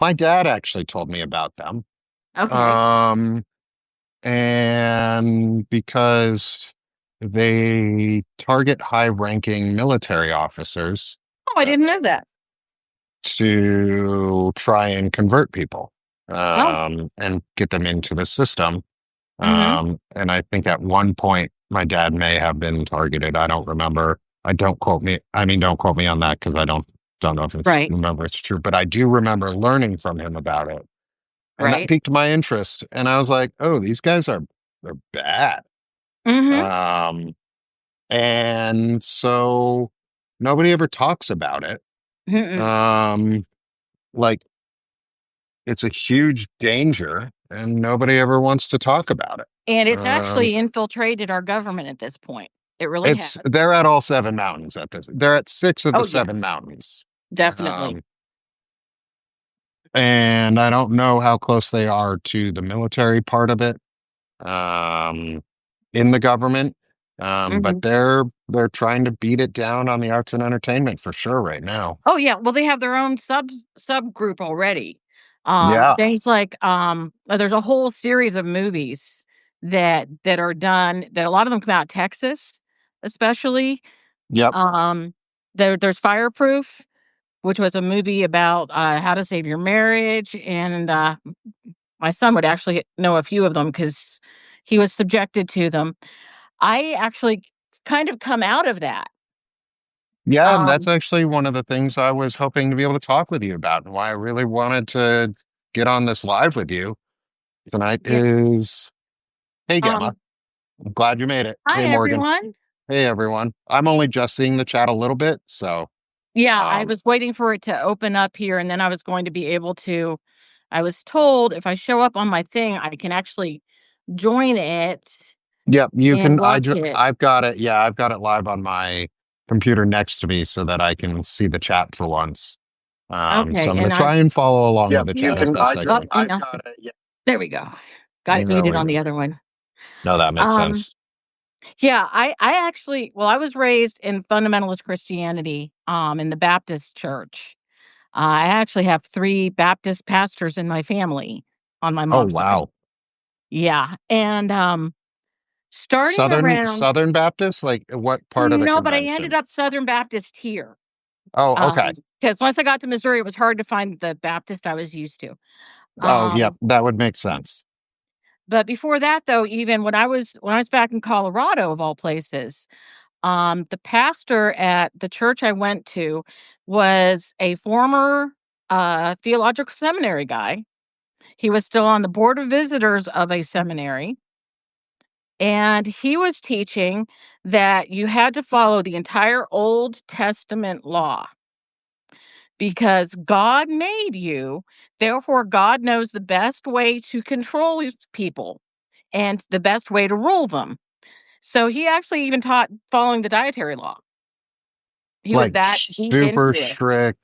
My dad actually told me about them. Okay. Um, and because they target high-ranking military officers Oh, I uh, didn't know that. to try and convert people Oh. and get them into the system. Mm-hmm. And I think at one point my dad may have been targeted. I don't remember. I don't quote me. I mean, don't quote me on that because I don't know if Right. it's true. But I do remember learning from him about it, and that Right. piqued my interest. And I was like, oh, these guys are they're bad. Mm-hmm. Um, and so nobody ever talks about it. Mm-mm. Um, like it's a huge danger, and nobody ever wants to talk about it. And it's Um, actually infiltrated our government at this point. It really has. they're at all seven mountains at this. They're at six of the Oh, seven yes. mountains. Definitely. Um, and I don't know how close they are to the military part of it um, in the government. But Mm-hmm. they're trying to beat it down on the arts and entertainment for sure right now. Oh, yeah. Well, they have their own subgroup already. Yeah. Things like there's a whole series of movies that are done that a lot of them come out of Texas, especially. Yep. Um, there's Fireproof, which was a movie about how to save your marriage, and my son would actually know a few of them because he was subjected to them. I actually kind of come out of that. Yeah, and that's Um, actually one of the things I was hoping to be able to talk with you about, and why I really wanted to get on this live with you tonight yeah. is, hey, Gemma, Um, I'm glad you made it. Hi, Hey, Morgan. everyone. Hey, everyone. I'm only just seeing the chat a little bit, so Yeah, I um, was waiting for it to open up here, and then I was going to be able to. I was told if I show up on my thing, I can actually join it yep, you and can. watch it. I've got it. Yeah, I've got it live on my computer next to me so that I can see the chat for once. So Okay, I'm going to and I try and follow along with Yep, the you chat as can. best I Oh, can. hang on. There we go. Got it There muted we on go. the other one. No, that makes Um, sense. yeah, I actually, well, I was raised in fundamentalist Christianity, in the Baptist church. I actually have 3 Baptist pastors in my family on my Oh, mom's side. wow. Yeah, and, starting around Southern Baptist, like what part of the no, but I ended convention? up Southern Baptist here. Oh, okay. Because once I got to Missouri, it was hard to find the Baptist I was used to. Oh, yep, Um, that would make sense. but before that, though, even when I was back in Colorado, of all places, the pastor at the church I went to was a former, theological seminary guy. He was still on the board of visitors of a seminary, and he was teaching that you had to follow the entire Old Testament law because God made you, therefore God knows the best way to control his people and the best way to rule them. So he actually even taught following the dietary law. He was Like that deep super into it. strict,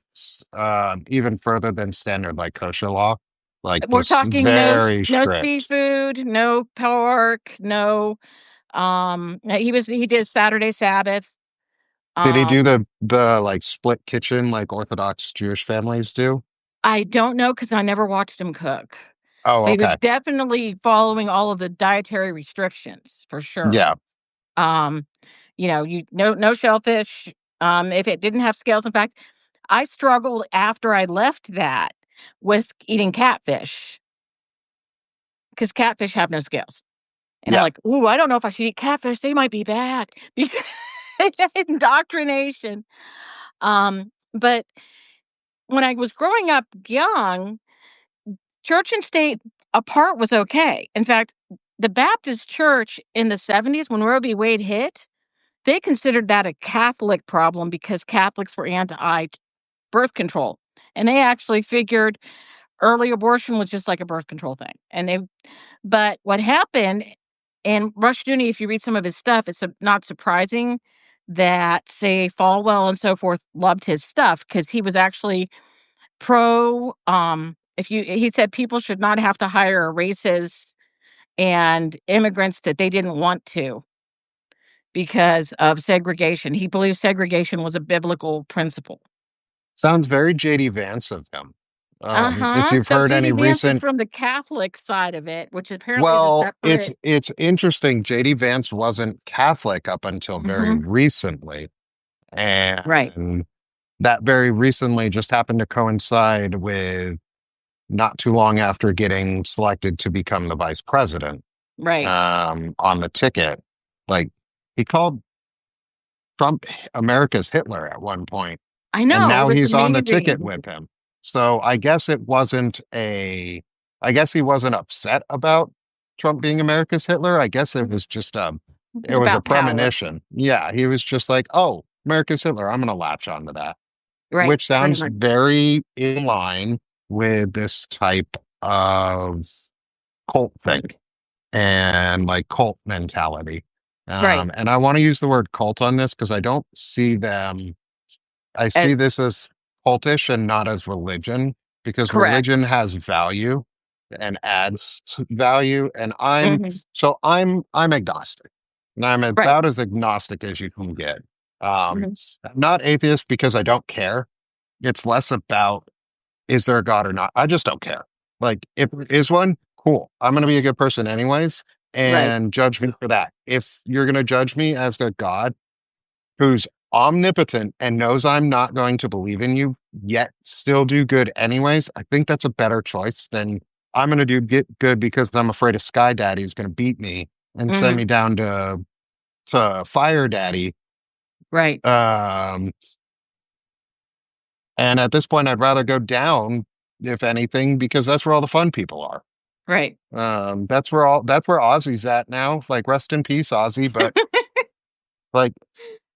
even further than standard like kosher law. Like We're this talking very no strict. seafood, no pork, no he did Saturday Sabbath. Did he do Um the like split kitchen like Orthodox Jewish families do? I don't know cuz I never watched him cook. Oh, But he was okay. definitely following all of the dietary restrictions for sure. Yeah. Um you no shellfish if it didn't have scales. In fact, I struggled after I left that with eating catfish cuz catfish have no scales. And I'm Yeah. like, "Ooh, I don't know if I should eat catfish. They might be bad." Because indoctrination. But when I was growing up young, church and state apart was okay. In fact, the Baptist church in the 70s when Roe v. Wade hit, they considered that a Catholic problem because Catholics were anti birth control. And they actually figured early abortion was just like a birth control thing. But what happened, and Rushdoony, if you read some of his stuff, it's not surprising that, say, Falwell and so forth loved his stuff because he was actually pro. If you, he said people should not have to hire races and immigrants that they didn't want to because of segregation. He believes segregation was a biblical principle. Sounds very JD Vance of him. If Uh-huh. you've So heard any JD Vance is recent, from the Catholic side of it, which apparently is a well, separate. it's interesting. JD Vance wasn't Catholic up until very Mhm. recently, Right, and that very recently just happened to coincide with not too long after getting selected to become the vice president right. on the ticket. Like he called Trump America's Hitler at one point, I and know, it now was he's on the ticket amazing. with him. So I guess it wasn't a, I guess he wasn't upset about Trump being America's Hitler. I guess it was just it It's was a about power. premonition. Yeah, he was just like, oh, America's Hitler. I'm going to latch onto that, Right, which pretty sounds much. very in line with this type of cult thing and like cult mentality. Right. And I want to use the word cult on this because I don't see them, I see As this as cultish and not as religion, because correct. religion has value and adds value. And Mhm. I'm agnostic. And I'm Right. about as agnostic as you can get. Um, Mhm. I'm not atheist because I don't care. It's less about is there a God or not? I just don't care. Like, if there is one, cool. I'm going to be a good person anyways, Right. and judge me for that. If you're going to judge me as a God who's omnipotent and knows I'm not going to believe in you, yet still do good anyways, I think that's a better choice than I'm going to do get good because I'm afraid a Sky Daddy is going to beat me and send Mhm. me down to Fire Daddy. Right. Um, and at this point, I'd rather go down, if anything, because that's where all the fun people are. Right. That's where Ozzy's at now. Like, rest in peace, Ozzy. But like,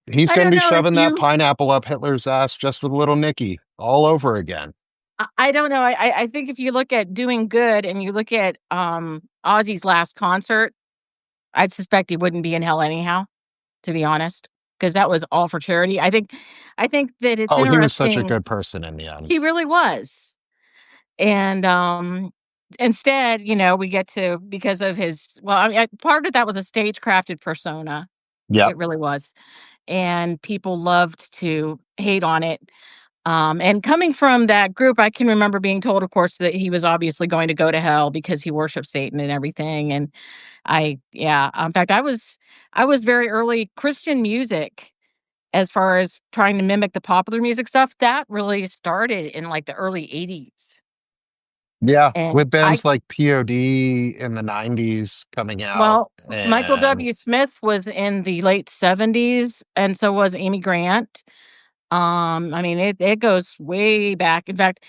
he's I going to don't be know if shoving that you pineapple up Hitler's ass just with little Nicky all over again. I don't know. I think if you look at doing good and you look at, Ozzy's last concert, I'd suspect he wouldn't be in hell anyhow, to be honest, because that was all for charity. I think that it's Oh, he was such a interesting. good person in the end. He really was. And, instead, we get to because of his well, I mean, part of that was a stage-crafted persona. Yep. It really was. And people loved to hate on it. And coming from that group, I can remember being told, of course, that he was obviously going to go to hell because he worshipped Satan and everything. And yeah, in fact, I was very early Christian music as far as trying to mimic the popular music stuff. That really started in like the early 80s. Yeah. And With bands like POD in the 90s coming out. well, Michael And W. Smith was in the late 70s, and so was Amy Grant. I mean, it goes way back. In fact,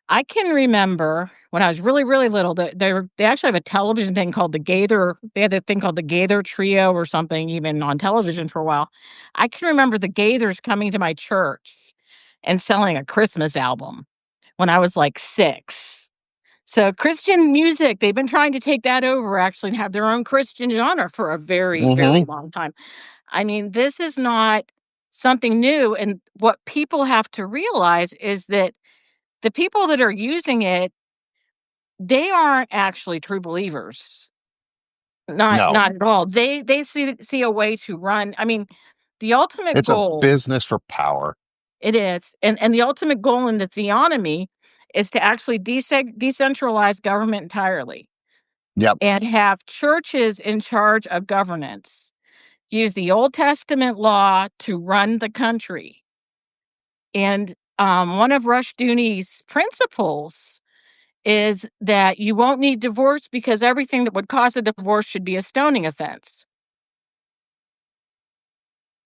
I can remember when I was really, really little that they actually have a television thing called the Gaither. They had a thing called the Gaither Trio or something even on television for a while. I can remember the Gaithers coming to my church and selling a Christmas album when I was like 6. So Christian music, they've been trying to take that over actually and have their own Christian genre for a very, very hmm long time. I mean, this is not something new, and what people have to realize is that the people that are using it, they aren't actually true believers. Not no, not at all. They see a way to run. I mean, the ultimate it's a goal business for power. it is, and the ultimate goal in the theonomy is to actually decentralize government entirely Yep. and have churches in charge of governance. Use the Old Testament law to run the country. And, one of Rushdoony's principles is that you won't need divorce because everything that would cause a divorce should be a stoning offense.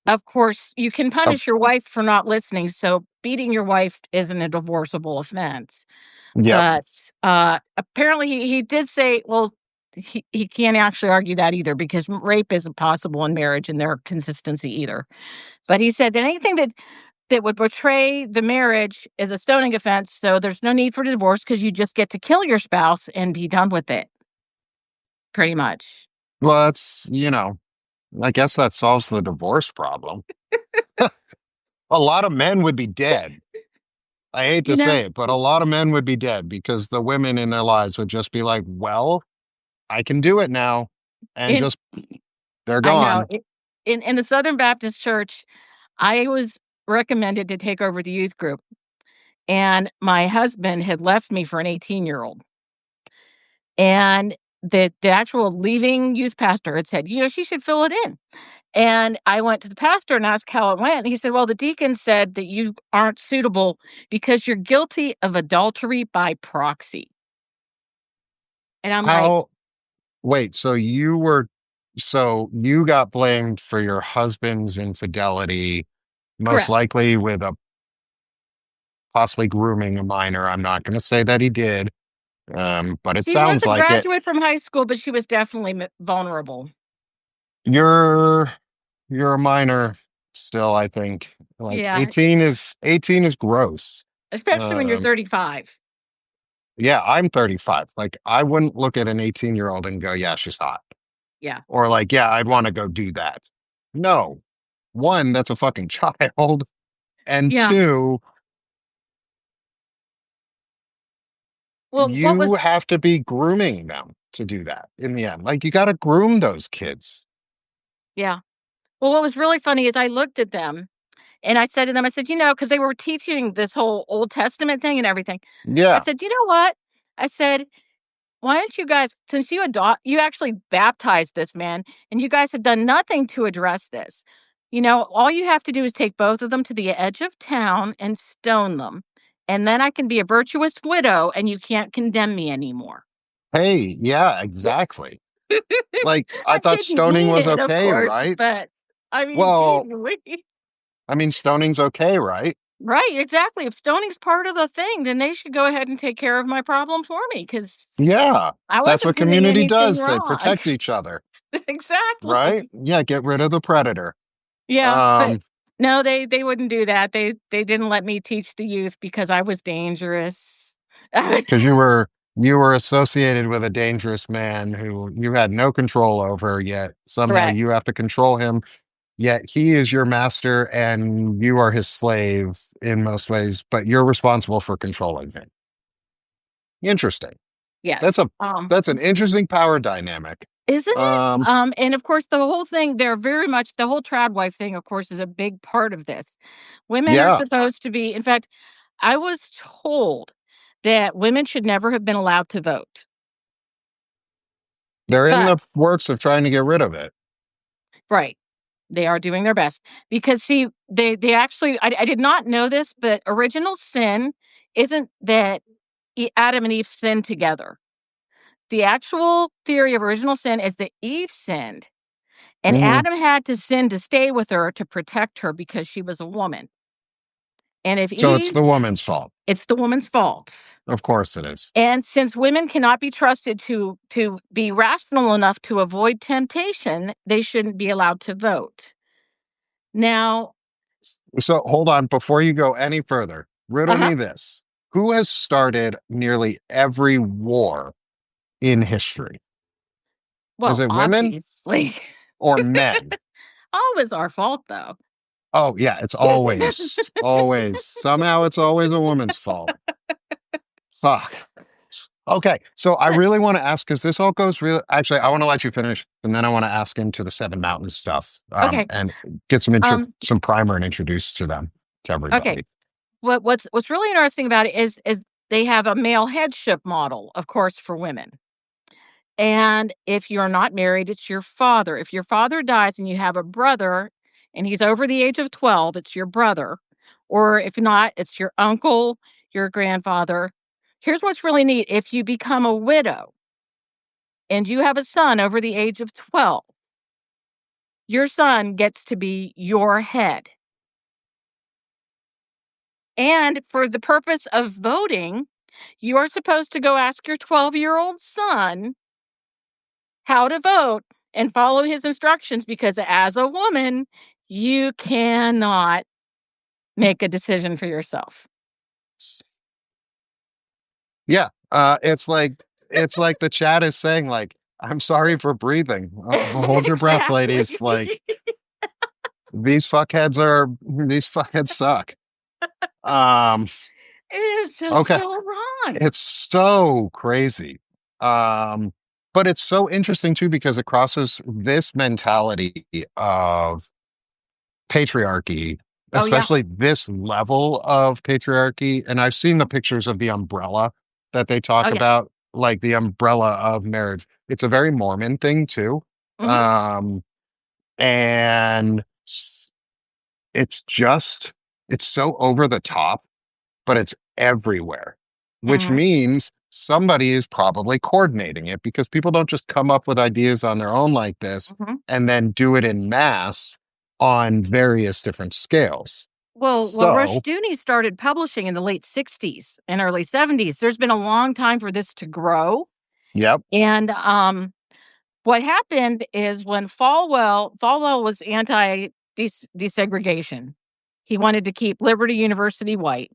Of course, you can Of punish your wife for not listening, so beating your wife isn't a divorceable offense. Yep. But, apparently he did say well, he can't actually argue that either because rape isn't possible in marriage and their consistency either. But he said that anything that would betray the marriage is a stoning offense, so there's no need for divorce because you just get to kill your spouse and be done with it, pretty much. Well, that's, I guess that solves the divorce problem. A lot of men would be dead. I hate to You know? say it, but a lot of men would be dead because the women in their lives would just be like, well, I can do it now. And In just, they're I know, gone. in the Southern Baptist Church, I was recommended to take over the youth group, and my husband had left me for an 18-year-old. And the actual leaving youth pastor had said, "She should fill it in." And I went to the pastor and asked how it went. And he said, "Well, the deacon said that you aren't suitable because you're guilty of adultery by proxy." And I'm like, How, wait, so you got blamed for your husband's infidelity, most "Correct." likely with a possibly grooming a minor. I'm not going to say that he did, but it She was sounds a like it. graduate from high school, but she was definitely vulnerable. You're you're a minor still, I think. Like Yeah, 18 is gross. especially when you're Um, 35. yeah, I'm 35. Like I wouldn't look at an 18-year-old and go, yeah, she's hot. Yeah. Or like, yeah, I'd want to go do that. No. One, that's a fucking child. And Yeah. two, Well, what you was have to be grooming them to do that in the end. Like you got to groom those kids. yeah. Well, what was really funny is I looked at them and I said to them, I said, because they were teaching this whole Old Testament thing and everything. I Yeah. said, "You know what?" I said, "Why don't you guys, since you actually baptized this man and you guys have done nothing to address this, all you have to do is take both of them to the edge of town and stone them. And then I can be a virtuous widow and you can't condemn me anymore." Hey, yeah, exactly. Like I I thought didn't stoning mean was it, of okay, course, right? but I mean, geez Well, Louise. I mean, stoning's okay, right? Right, exactly. If stoning's part of the thing, then they should go ahead and take care of my problem for me because Yeah. I That's wasn't what doing community anything does. They wrong. protect each other, right? Exactly. Yeah, get rid of the predator. Yeah, but Um, no, they wouldn't do that. They didn't let me teach the youth because I was dangerous. because you were associated with a dangerous man who you had no control over, yet somehow Correct. you have to control him, yet he is your master and you are his slave in most ways, but you're responsible for controlling him. Interesting. That's Yes. a that's an interesting power dynamic. Isn't it? Um, And of course, the whole thing, they're very much the whole trad wife thing, of course, is a big part of this. Women are yeah, supposed to be, in fact, I was told that women should never have been allowed to vote. they're in But the works of trying to get rid of it. right, they are doing their best because see, they actually, I did not know this, but original sin isn't that Adam and Eve sinned together. The actual theory of original sin is that Eve sinned and Mhm. Adam had to sin to stay with her to protect her because she was a woman. And if So it's Eve, the woman's fault. it's the woman's fault. Of course it is. And since women cannot be trusted to be rational enough to avoid temptation, they shouldn't be allowed to vote. Now, So hold on before you go any further. Riddle uh-huh. me this. Who has started nearly every war in history? Is Well, it women obviously. or men? Always our fault though. Oh, yeah, it's always. Somehow it's always a woman's fault. Fuck. Okay, so I really want to ask because this all goes real. Actually, I want to let you finish, and then I want to ask into the Seven Mountains stuff, Okay. and get some Um, some primer and introduce to them to okay. everybody. What's really interesting about it is they have a male headship model, of course, for women. And if you're not married, it's your father. If your father dies and you have a brother and he's over the age of 12, it's your brother. Or if not, it's your uncle, your grandfather. Here's what's really neat. If you become a widow and you have a son over the age of 12, your son gets to be your head. And for the purpose of voting, you are supposed to go ask your 12-year-old son how to vote and follow his instructions because as a woman, you cannot make a decision for yourself. Yeah, it's like the chat is saying, like, I'm sorry for breathing. Hold your breath, Exactly. ladies. Like these fuckheads suck. Um, It is just okay, so wrong. it's so crazy. Um, but it's so interesting too because it crosses this mentality of patriarchy Oh, yeah. especially this level of patriarchy. And I've seen the pictures of the umbrella that they Oh, talk yeah. about, like the umbrella of marriage. It's a very Mormon thing too. Mhm, Um, and it's just, it's so over the top, but it's everywhere, which mhm, means somebody is probably coordinating it because people don't just come up with ideas on their own like this mhm. and then do it in mass on various different scales. Well, So, Rushdoony started publishing in the late '60s and early '70s. There's been a long time for this to grow, yep, and, what happened is when Falwell was anti desegregation. He wanted to keep Liberty University white,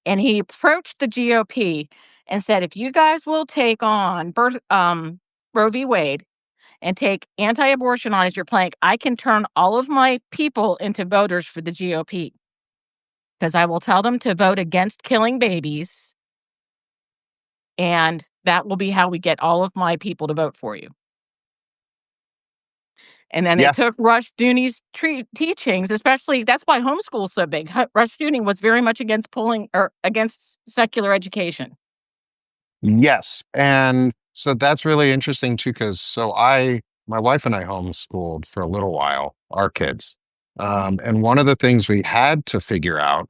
and he approached the GOP and said, "If you guys will take on Roe v. Wade and take anti-abortion on as your plank, I can turn all of my people into voters for the GOP because I will tell them to vote against killing babies, and that will be how we get all of my people to vote for you." And then it yeah, took Rushdoony's teachings, especially that's why homeschool's so big. Rushdoony was very much against pulling or against secular education. yes. And so that's really interesting too, because my wife and I homeschooled for a little while, our kids. Mhm. And one of the things we had to figure out,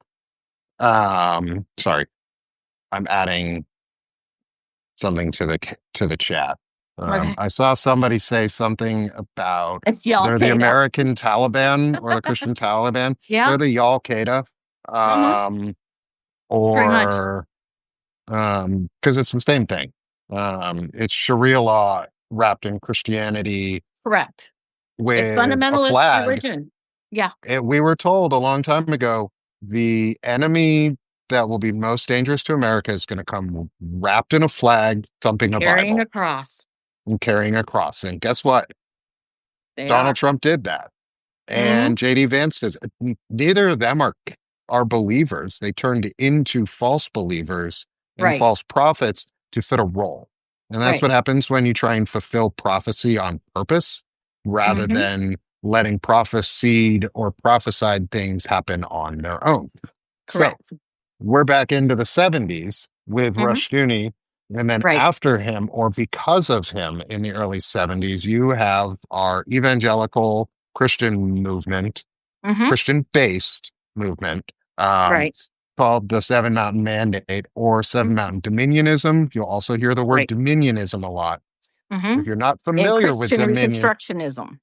sorry, I'm adding something to to the chat. Okay. I saw somebody say something about It's Al they're the Qaeda. American Taliban or the Christian Taliban. Yeah. They're the Al Qaeda, Mhm. um, Pretty much. or because it's the same thing. It's Sharia law wrapped in Christianity Correct. It's with a fundamentalist flag. religion. Yeah. We were told a long time ago the enemy that will be most dangerous to America is going to come wrapped in a flag, thumping a Carrying a Bible cross. and carrying a cross. And guess what? They Donald are. Trump did that. Mhm. And JD Vance does. Neither of them are believers. They turned into false believers and Right. false prophets to fit a role. And that's Right. what happens when you try and fulfill prophecy on purpose rather Mhm. than letting prophesied or prophesied things happen on their own. So Correct. we're back into the 70s with Mhm. Rushdoony. And then Right. after him, or because of him in the early 70s, you have our evangelical Christian movement, Mhm. Christian based movement, um, Right. called the Seven Mountain Mandate or Seven Mhm. Mountain Dominionism. You'll also hear the word Right. dominionism a lot. If Mhm. you're not And familiar with Christian dominion Reconstructionism.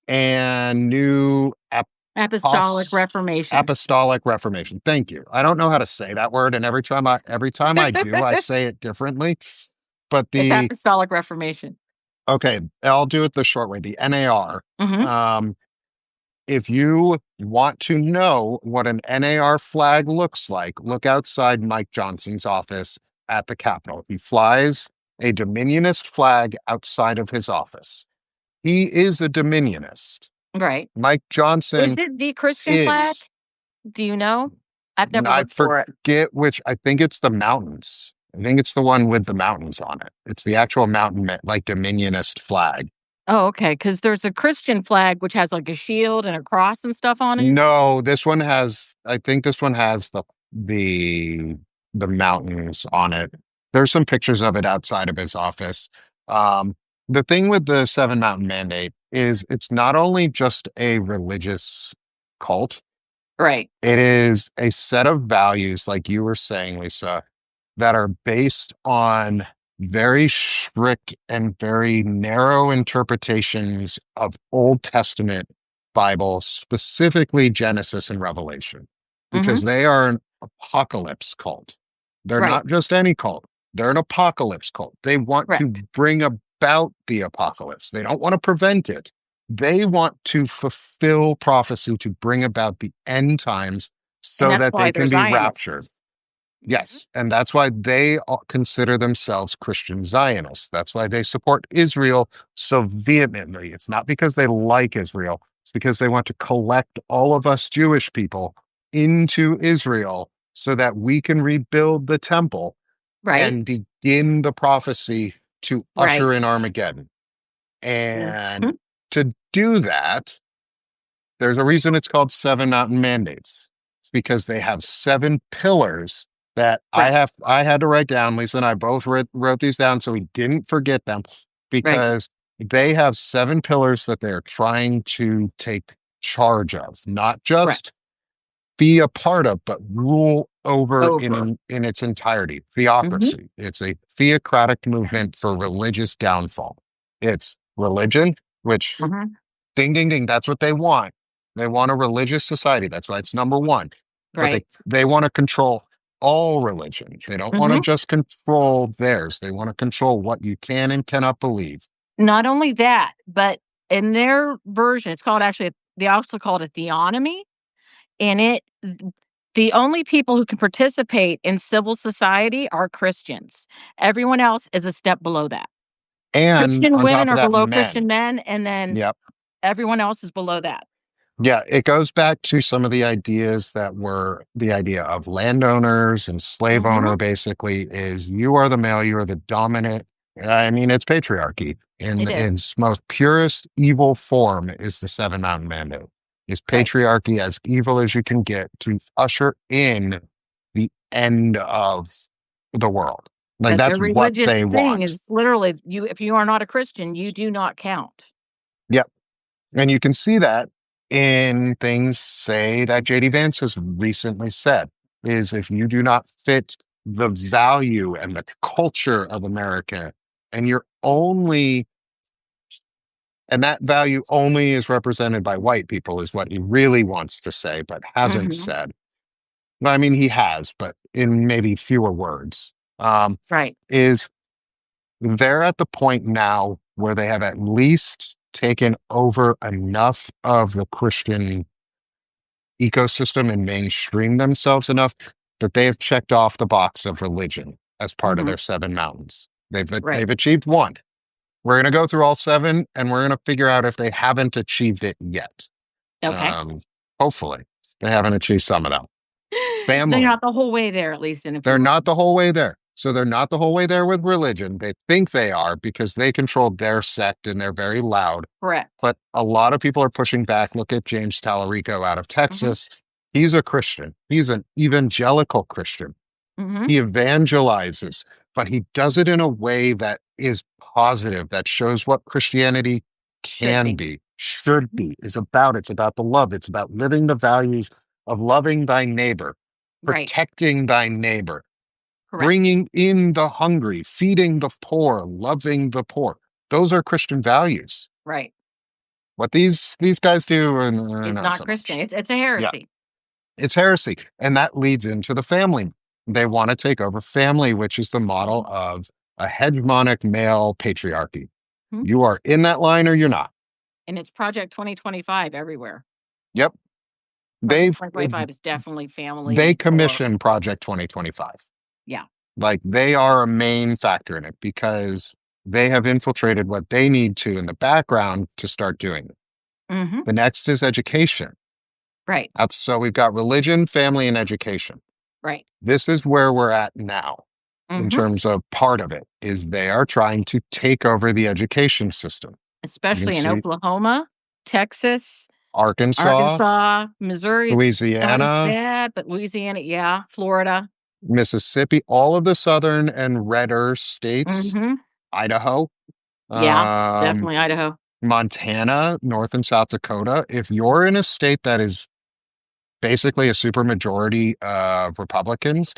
and new Apostolic Post Reformation. apostolic reformation. Thank you. I don't know how to say that word, and every time I do, I say it differently. But It's the Apostolic Reformation. okay, I'll do it the short way. The NAR. Mhm. Um, if you want to know what an NAR flag looks like, look outside Mike Johnson's office at the Capitol. He flies a Dominionist flag outside of his office. He is a Dominionist. Right. Mike Is Johnson it the Christian flag? is. Do you know? I've never I looked for it. forget which. I think it's the mountains. I think it's the one with the mountains on it. It's the actual mountain, like Dominionist flag. Oh, okay. Because there's a Christian flag which has, like, a shield and a cross and stuff on it? No, this one has. I think this one has the the mountains on it. There's some pictures of it outside of his office. Um, the thing with the Seven Mountain Mandate is it's not only just a religious cult. Right. It is a set of values, like you were saying, Lisa, that are based on very strict and very narrow interpretations of Old Testament Bible, specifically Genesis and Revelation, Mhm. because they are an apocalypse cult. They're Right. not just any cult, they're an apocalypse cult. They want to Correct. bring about the apocalypse, they don't want to prevent it. They want to fulfill prophecy to bring about the end times And so that's that why they they're can be raptured. Zionists. Mhm. Yes, and that's why they consider themselves Christian Zionists. That's why they support Israel so vehemently. It's not because they like Israel, it's because they want to collect all of us Jewish people into Israel so that we can rebuild the temple Right. and begin the prophecy to Right. usher in Armageddon. And Mhm. to do that, There's a reason it's called Seven Mountain Mandates. It's because they have seven pillars that Right. I had to write down. Lisa and I both wrote these down so we didn't forget them Right. because they have seven pillars that they're trying to take charge of, not Correct. just be a part of, but rule over Over. in its entirety. Hmm. Theocracy. It's a theocratic movement for religious downfall. It's religion, which Hmm. ding ding ding, that's what they want. They want a religious society. That's why it's number one. But Right. they want to control all religion. They don't want to Hmm. just control theirs. They want to control what you can and cannot believe. Not only that, but in their version, it's called actually, they also call it a theonomy. And the only people who can participate in civil society are Christians. Everyone else is a step below that. And Christian on women top of are that, below Christian men. men, and then Yep. everyone else is below that. Yeah, it goes back to some of the ideas that were the idea of landowners and slave Mhm. owner basically is you are the male, you are the dominant. I mean, it's patriarchy in It is. its most purest evil form is the Seven Mountain Mandate. Is Right. patriarchy as evil as you can get to usher in the end of the world. Like But that's their what religious they thing want. is literally, you if you are not a Christian, you do not count. Yep. And you can see that in things, say, that JD Vance has recently said, is if you do not fit the value and the culture of America, and you're only, and that value only is represented by white people, is what he really wants to say, but hasn't Mhm. said. Well, I mean, he has, but in maybe fewer words. Right. Is they're at the point now where they have at least taken over enough of the Christian ecosystem and mainstream themselves enough that they have checked off the box of religion as part of Mhm. their seven mountains. Right. They've achieved one. We're going to go through all seven and we're going to figure out if they haven't achieved it yet. Okay. Um, Hopefully, they haven't achieved some of them. They're Family. not the whole way there, at least in a They're few not ways. the whole way there. So they're not the whole way there with religion. They think they are because they control their sect and they're very loud. Correct. But a lot of people are pushing back. Look at James Tallarico out of Mhm. Texas. He's a Christian. He's an evangelical Christian. Mhm. He evangelizes, but he does it in a way that is positive, that shows what Christianity Should can be. be, should Mhm. be, is about. It's about the love. It's about living the values of loving thy neighbor, Right. protecting thy neighbor, Correct. bringing in the hungry, feeding the poor, loving the poor. Those are Christian values. Right. What these guys do, and It's not not so Christian. much. It's a Yeah, heresy. it's heresy, and that leads into the family. They want to take over family, which is the model Mhm. of a hegemonic male patriarchy. Mhm. You are in that line or you're not. And it's Project 2025 everywhere. Yep, Project they've 2025 is definitely they family or commission Project 2025. yeah. Like they are a main factor in it because they have infiltrated what they need to in the background to start doing it. Mhm. The next is education. Right. That's so we've got religion, family, and education. Right. This is where we're at now in Mhm. terms of part of it is they are trying to take over the education system. You can Especially in see Oklahoma, Texas, Arkansas, Arkansas, Missouri is not as Louisiana, bad, but Louisiana, yeah, Florida. Mississippi, all of the southern and redder states, Mhm. Idaho, Yeah, um, definitely Idaho. Montana, North and South Dakota. If you're in a state that is basically a supermajority of Republicans,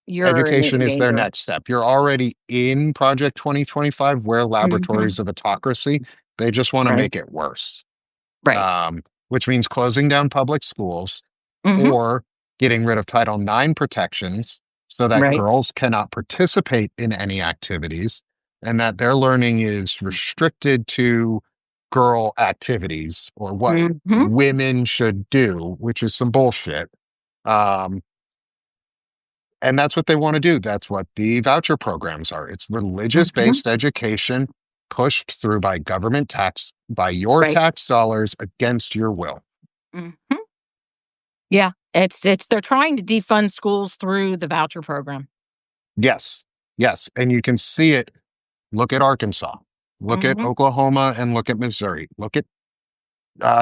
You're education in is their danger. next step. You're already in Project 2025, where Mhm. laboratories of autocracy, they just want to Right. make it worse, Right. which means closing down public schools Mhm. or getting rid of Title IX protections so that Right. girls cannot participate in any activities and that their learning is restricted to girl activities or what Mhm. women should do, which is some bullshit. Um, and that's what they want to do. That's what the voucher programs are. It's religious Mhm. based education pushed through by government tax, by your Right. tax dollars against your will. Mhm. Yeah, it's they're trying to defund schools through the voucher program. Yes. Yes. And you can see it. Look at Arkansas, look at Mhm. Oklahoma, and look at Missouri. Look at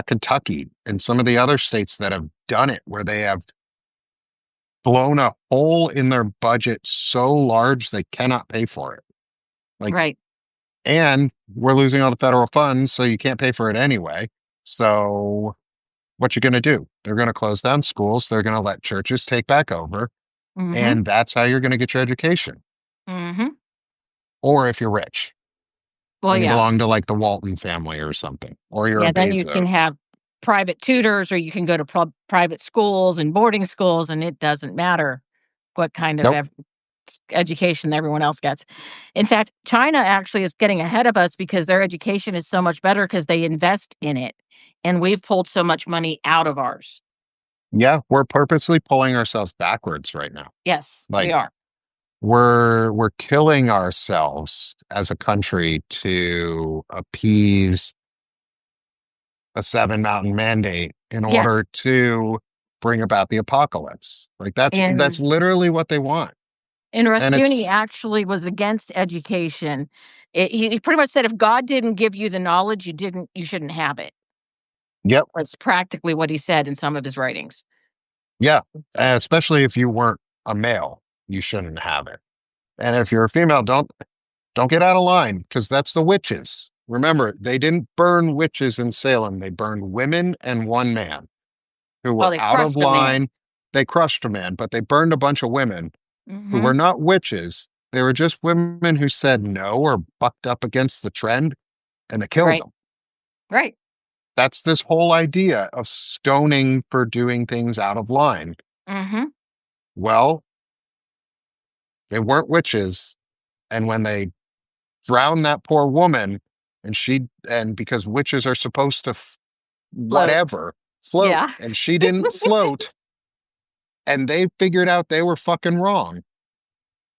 Kentucky and some of the other states that have done it, where they have blown a hole in their budget so large they cannot pay for it. Like, Right. and we're losing all the federal funds, so you can't pay for it anyway. So what you going to do? They're going to close down schools. They're going to let churches take back over, Mhm. and that's how you're going to get your education. Mhm. Or if you're rich Well, and you yeah. belong to like the Walton family or something, or you're a Yeah, then you can Bezos. have private tutors or you can go to private schools and boarding schools, and it doesn't matter what kind of Nope. education everyone else gets. In fact, China actually is getting ahead of us because their education is so much better because they invest in it, and we've pulled so much money out of ours. Yeah, we're purposely pulling ourselves backwards right now. Yes, we Like are. we're killing ourselves as a country to appease a seven mountain mandate in Yes, order to bring about the apocalypse. Like that's and literally what they want. And Rushdoony it's actually was against education. He pretty much said if God didn't give you the knowledge, you shouldn't have it. yep, Was practically what he said in some of his writings. yeah. Especially if you weren't a male, you shouldn't have it. And if you're a female, don't get out of line because that's the witches. Remember, they didn't burn witches in Salem. They burned women and one man who Well, were they out of crushed a man. line. They crushed a man, but they burned a bunch of women who were Mhm. not witches. They were just women who said no or bucked up against the trend, and they killed Right. them. Right. That's this whole idea of stoning for doing things out of line. Mhm. Well, they weren't witches. And when they drowned that poor woman, and because witches are supposed to Float. whatever float, Yeah. and she didn't float, and they figured out they were fucking wrong.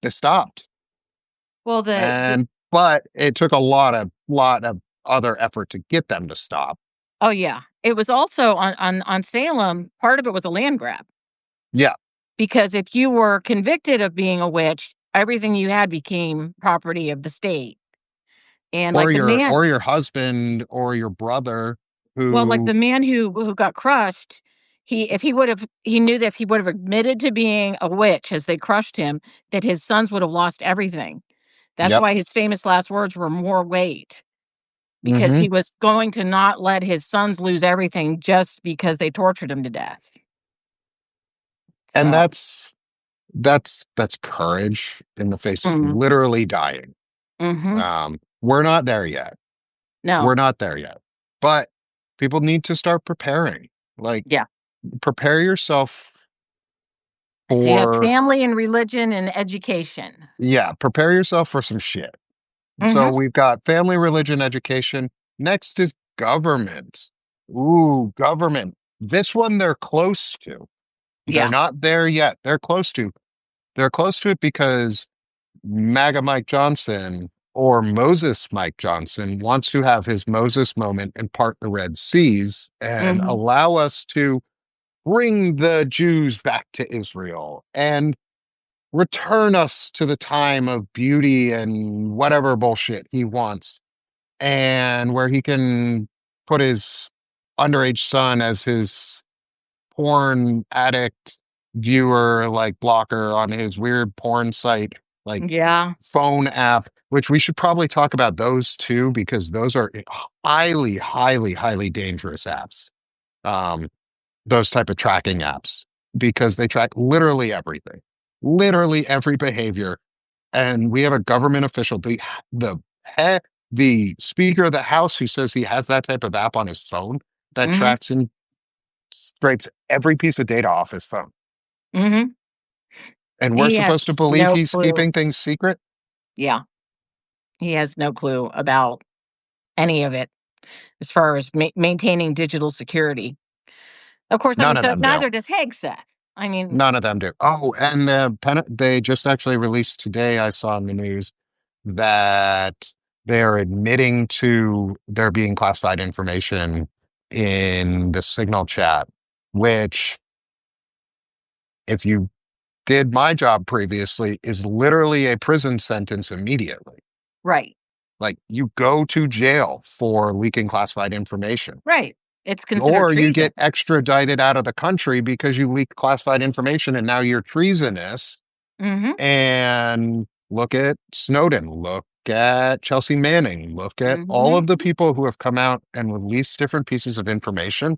They stopped. Well, the But it took a lot of other effort to get them to stop. oh, yeah. It was also on Salem, part of it was a land grab, Yeah. because if you were convicted of being a witch, everything you had became property of the state, and, Or like, the your man or your husband or your brother well, like, who the man who got crushed, he knew that if he would have admitted to being a witch as they crushed him, that his sons would have lost everything. That's yep. why his famous last words were "more weight." Because Hmm. he was going to not let his sons lose everything just because they tortured him to death. And So that's courage in the face of mhm, literally dying. mhm. We're not there yet. No. We're not there yet. But people need to start preparing. Like Yeah. prepare yourself So you have for family and religion and education. yeah, prepare yourself for some shit. So Mhm. we've got family, religion, education. Next is government. Ooh, government. This one they're close to. They're Yeah. not there yet. They're close to. They're close to it because MAGA Mike Johnson or Moses Mike Johnson wants to have his Moses moment and part the Red Seas and Mhm. allow us to bring the Jews back to Israel and return us to the time of beauty and whatever bullshit he wants, and where he can put his underage son as his porn addict viewer, like blocker on his weird porn site, like Yeah. phone app, which we should probably talk about those too, because those are highly, highly, highly dangerous apps. Um, those type of tracking apps, because they track literally everything, literally every behavior. And we have a government official, the head, the Speaker of the House, who says he has that type of app on his phone that Mhm. tracks and scrapes every piece of data off his phone. Mhm. And we're He supposed to has believe no he's clue. keeping things secret? Yeah. He has no clue about any of it as far as maintaining digital security. Of course, I mean, None of so them do. neither does Hegseth. I mean, None of them do. Oh, and they just actually released today, I saw in the news, that they're admitting to there being classified information in the Signal chat, which, if you did my job previously, is literally a prison sentence immediately. right. Like you go to jail for leaking classified information. Right. It's considered Or you treason. get extradited out of the country because you leaked classified information and now you're treasonous. Mhm. And look at Snowden, look at Chelsea Manning, look at all of Mhm. the people who have come out and released different pieces of information.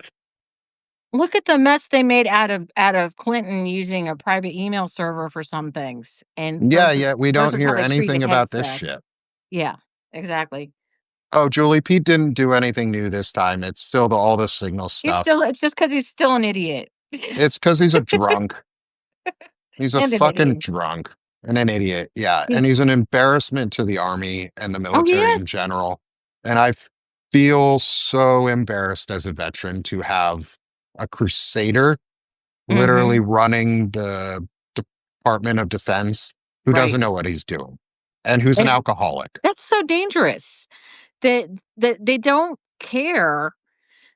Look at the mess they made out of Clinton using a private email server for some things, and Yeah, versus yet we don't versus how hear they treated anything about this Hegseth. shit. Yeah, exactly. Oh, Julie, Pete didn't do anything new this time. It's still all the signal stuff. It's just because he's still an idiot. It's because he's a drunk. He's a And an fucking idiot. drunk and an idiot. Yeah. He And he's an embarrassment to the army and the Oh, he military is. in general. And feel so embarrassed as a veteran to have a crusader literally Mhm. running the Department of Defense who Right. doesn't know what he's doing and who's an And alcoholic. that's so dangerous that they don't care,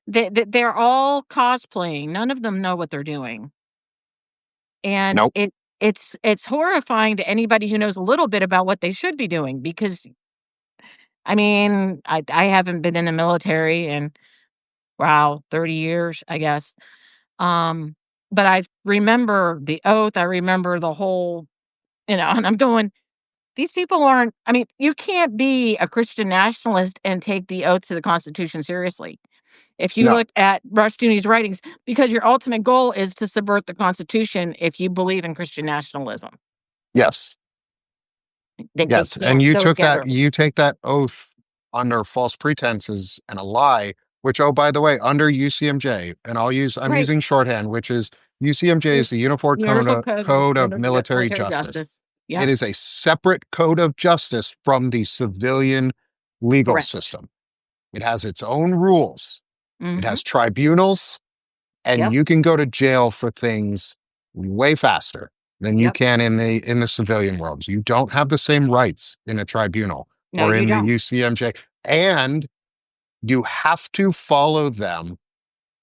that they're all cosplaying. None of them know what they're doing. And Nope. it's horrifying to anybody who knows a little bit about what they should be doing because, I mean, I haven't been in the military in, wow, 30 years, I guess. Um, but I remember the oath, I remember the whole, and I'm going, these people aren't, I mean, you can't be a Christian nationalist and take the oath to the Constitution seriously. If you No. look at Rushdoony's writings, because your ultimate goal is to subvert the Constitution if you believe in Christian nationalism. Yes. They Yes. And can't go together. you take that oath under false pretenses and a lie, which, oh, by the way, under UCMJ, and I'm Right. using shorthand, which is UCMJ U is the Uniform Universal Code of Code of Military Military Justice. Justice. It Yep, is a separate code of justice from the civilian legal correct. system. It has its own rules. It Mhm, has tribunals, and yep, you can go to jail for things way faster than you yep. can in the civilian world. You don't have the same rights in a tribunal No, or you in the don't. UCMJ, and you have to follow them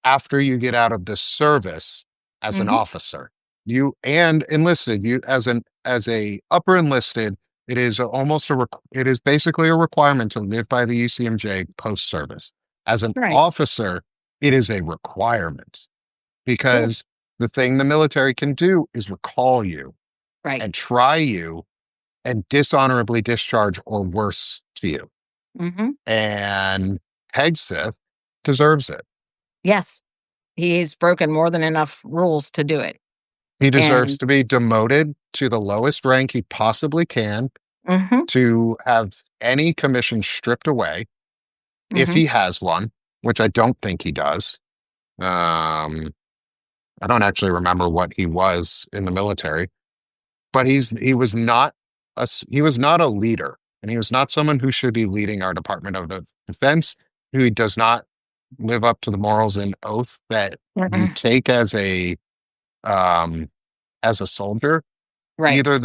after you get out of the service as an Mhm, officer. You and enlisted, you as a upper enlisted, it is it is basically a requirement to live by the UCMJ post service. As an right, officer, it is a requirement sure, because the thing the military can do is recall you right. and try you and dishonorably discharge or worse to you. Mhm, And Hegseth deserves it. yes, he's broken more than enough rules to do it, He deserves and to be demoted to the lowest rank he possibly can, mhm, to have any commission stripped away if mhm, he has one, which I don't think he does. Um, I don't actually remember what he was in the military, but he was not he was not a leader, and he was not someone who should be leading our Department of Defense. Who does not live up to the morals and oath that you mm-mm, take um, as a soldier. right, Either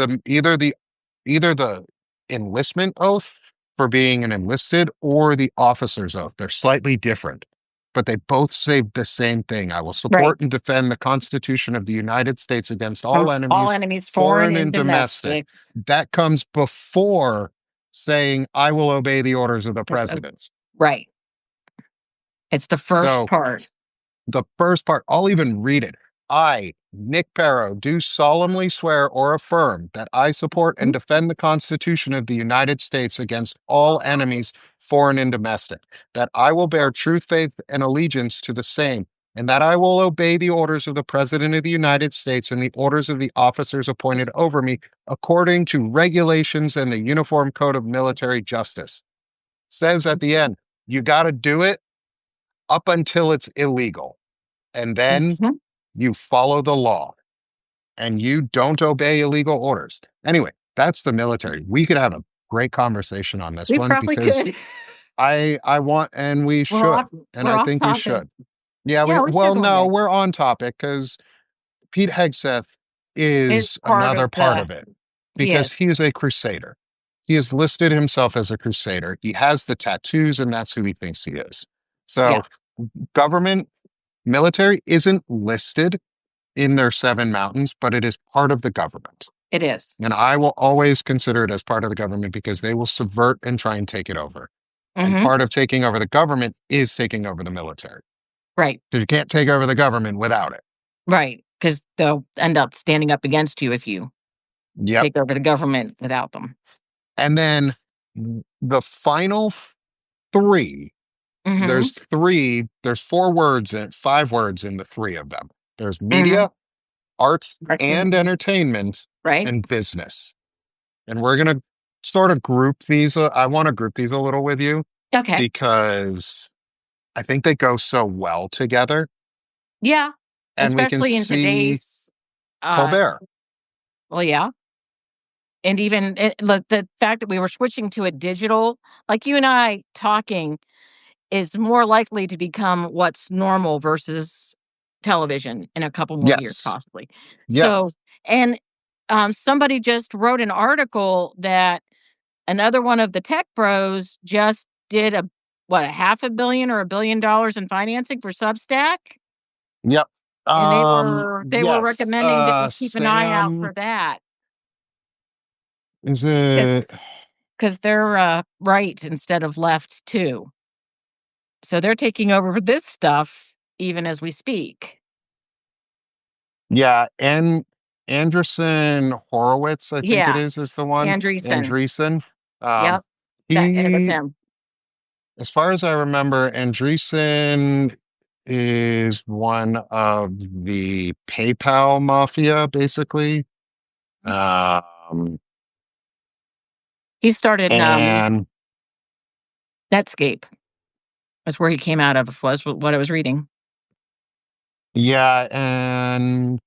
the enlistment oath for being an enlisted or the officer's oath. They're slightly different, but they both say the same thing. I will right. support and defend the Constitution of the United States against all All enemies, enemies, foreign foreign and and domestic. domestic. That comes before saying I will obey the orders of the Yes, president. right. It's the first So part. the first part, I'll even read it. I, Nick Paro, do solemnly swear or affirm that I support and Mhm, defend the Constitution of the United States against all enemies, foreign and domestic, that I will bear true faith and allegiance to the same, and that I will obey the orders of the President of the United States and the orders of the officers appointed over me according to regulations and the Uniform Code of Military Justice. Says at the end, you got to do it up until it's illegal. And then mhm. you follow the law and you don't obey illegal orders. Anyway, that's the military. We could have a great conversation on this We one probably because could. I want and we We're off should. And we're I off think we topic. should. Yeah, Yeah, we well should one no, day. we're on topic because Pete Hegseth It's is part another of part the of it He because is. he is a crusader. He has listed himself as a crusader. He has the tattoos and that's who he thinks he is. Yeah, So government military isn't listed in their seven mountains, but it is part of the government. it is. And I will always consider it as part of the government because they will subvert and try and take it over. And Mhm. part of taking over the government is taking over the military. Right. because you can't take over the government without it. Right. Because they'll end up standing up against you if you Yep. take over the government without them. And then the final three, Mhm. there's four words and five words in the three of them. There's Mhm. media, arts Cartoon. and entertainment, Right? and business. And we're going to sort of group these. I want to group these a little with you Okay. because I think they go so well together. Yeah. And we can Especially in see today's, uh Colbert. well, yeah. And even look, the fact that we were switching to a digital, like you and I talking, is more likely to become what's normal versus television in a couple more years, Yes. possibly. Yeah. So, and somebody just wrote an article that another one of the tech bros just did a half a billion or $1 billion in financing for Substack, Yep. and they were Yes. recommending that we keep an eye out Sam, for that is it? because they're right instead of left too. So they're taking over this stuff even as we speak. Yeah. And Anderson Horowitz, I think it Yeah, is the one. Andreessen. Andreessen. Um, Yep, it was he, him. as far as I remember, Andreessen is one of the PayPal mafia, basically. Um, He started and Netscape. That's where he came out of, was what I was reading. yeah, and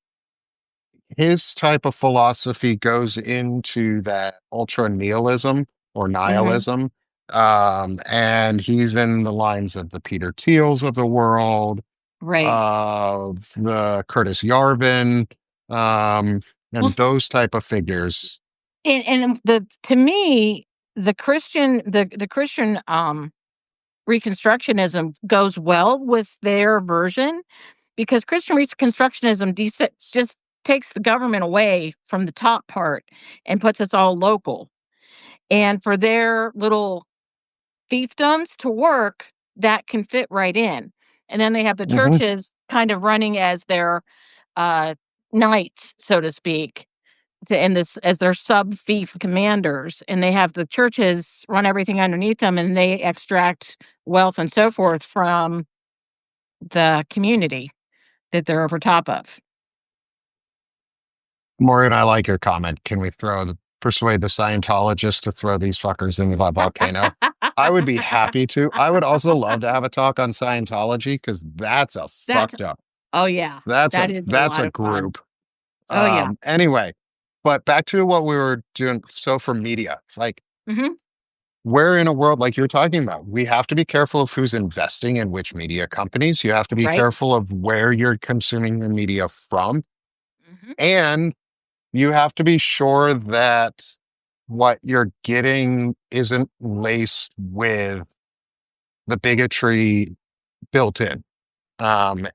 his type of philosophy goes into that ultra nihilism or Mhm. nihilism. And he's in the lines of the Peter Thiels of the world, Right. of the Curtis Yarvin, Well, and those type of figures. and the to me, the Christian Reconstructionism goes well with their version because Christian Reconstructionism just takes the government away from the top part and puts us all local. And for their little fiefdoms to work, that can fit right in. And then they have the Hmm. churches kind of running as their uh, knights, so to speak, to in this as their sub fief commanders, and they have the churches run everything underneath them, and they extract wealth and so forth from the community that they're over top of. Maureen, I like your comment. Can we persuade the Scientologists to throw these fuckers in the volcano? I would be happy to. I would also love to have a talk on Scientology because that's a That fucked up. oh yeah, that is a That's lot a of fun. group. Oh yeah. Anyway, but back to what we were doing. So for media, like Hmm. we're in a world like you're talking about. We have to be careful of who's investing in which media companies. You have to be Right. careful of where you're consuming your media from. Hmm. And you have to be sure that what you're getting isn't laced with the bigotry built in.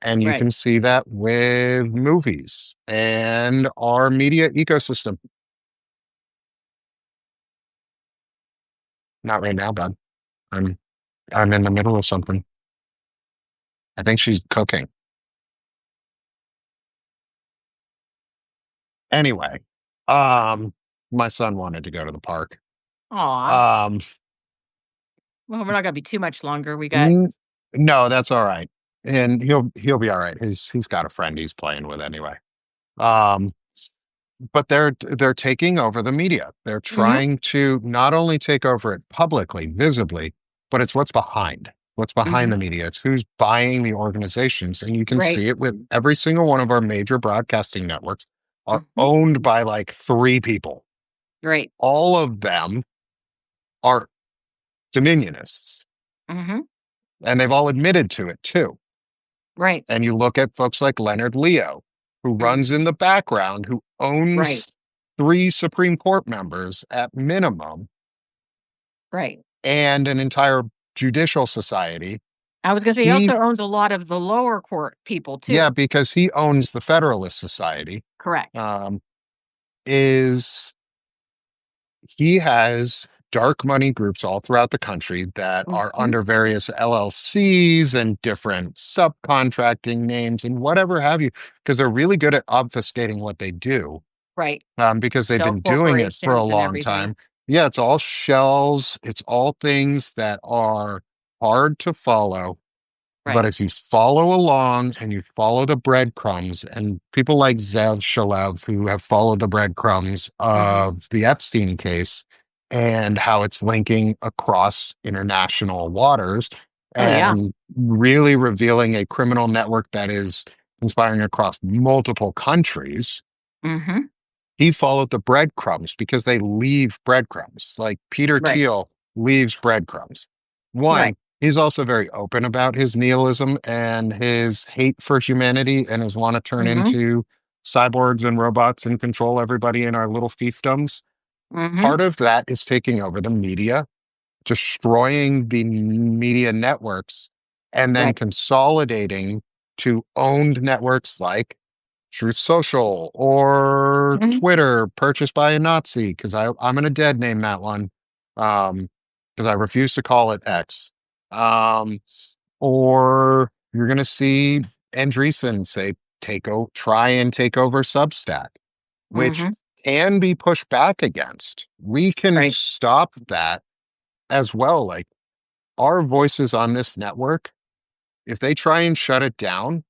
And you Right. can see that with movies and our media ecosystem. Not right now, bud. I'm I'm in the middle of something. I think she's cooking. Anyway, my son wanted to go to the park. Aw. Um, Well, we're not gonna be too much longer. We got n- no, that's all right. And he'll be all right. He's got a friend he's playing with anyway. Um, but they're taking over the media. They're hmm trying to not only take over it publicly, visibly, but it's what's behind hmm the media. It's who's buying the organizations, and you can right. see it with every single one of our major broadcasting networks are Hmm. owned by like three people. Right. All of them are dominionists, Hmm. and they've all admitted to it too. Right. And you look at folks like Leonard Leo, who runs Hmm. in the background, who Right. owns three Supreme Court members at minimum, Right. and an entire judicial society. I was gonna say he He, also owns a lot of the lower court people yeah, too. because he owns the Federalist Society, Correct. um, is he has dark money groups all throughout the country that are Mhm. under various LLCs and different subcontracting names and whatever have you, because they're really good at obfuscating what they do, Right. because they've Shell been doing it for a corporations and long everything. time. Yeah, it's all shells, it's all things that are hard to follow, but Right. if you follow along and you follow the breadcrumbs, and people like Zev Shalev, who have followed the breadcrumbs Mhm. of the Epstein case and how it's linking across international waters Oh, yeah. and really revealing a criminal network that is conspiring across multiple countries, Mhm. he followed the breadcrumbs because they leave breadcrumbs. Like Peter Right. Thiel leaves breadcrumbs. Right. One, he's also very open about his nihilism and his hate for humanity and his want to turn Mhm. into cyborgs and robots and control everybody in our little fiefdoms. Mhm. Part of that is taking over the media, destroying the media networks, and then Right. consolidating to owned networks like Truth Social or Mhm. Twitter, purchased by a Nazi, because I'm gonna dead name that one, because I refuse to call it X. Um, or you're gonna see Andreessen say try and take over Substack, which Mhm. can be pushed back against. We can Right. stop that as well. Like our voices on this network, if they try and shut it down,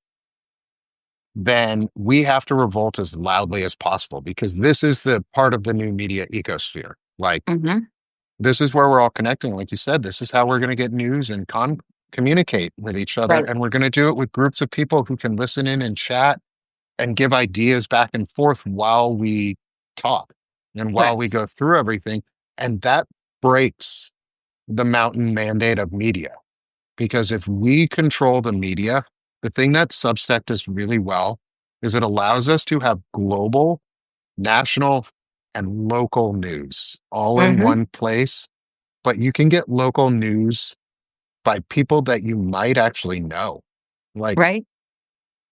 then we have to revolt as loudly as possible because this is the part of the new media ecosphere. Like, Mhm. this is where we're all connecting. Like you said, this is how we're going to get news and communicate with each other. Right. And we're going to do it with groups of people who can listen in and chat and give ideas back and forth while we talk and while we Correct. go through everything. And that breaks the mountain mandate of media. Because if we control the media, the thing that Substack does really well is it allows us to have global, national, and local news all in Mhm. one place. But you can get local news by people that you might actually know, like, Right.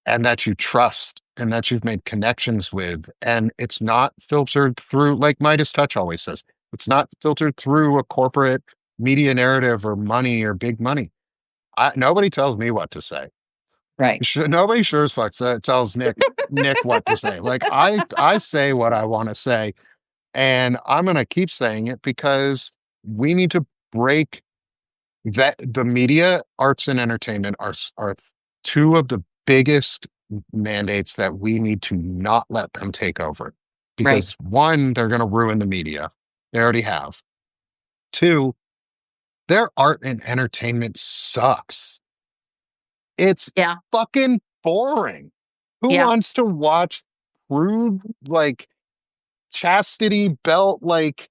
and that you trust and that you've made connections with. And it's not filtered through, like Midas Touch always says, it's not filtered through a corporate media narrative or money or big money. Nobody tells me what to say. Right. Nobody sure as fuck tells Nick what to say. Like I say what I want to say, and I'm gonna keep saying it because we need to break that. The media, arts, and entertainment are two of the biggest mandates that we need to not let them take over. Right. Because one, they're gonna ruin the media. They already have. Two, their art and entertainment sucks. It's Yeah. fucking boring. Who Yeah. wants to watch crude, like chastity belt, like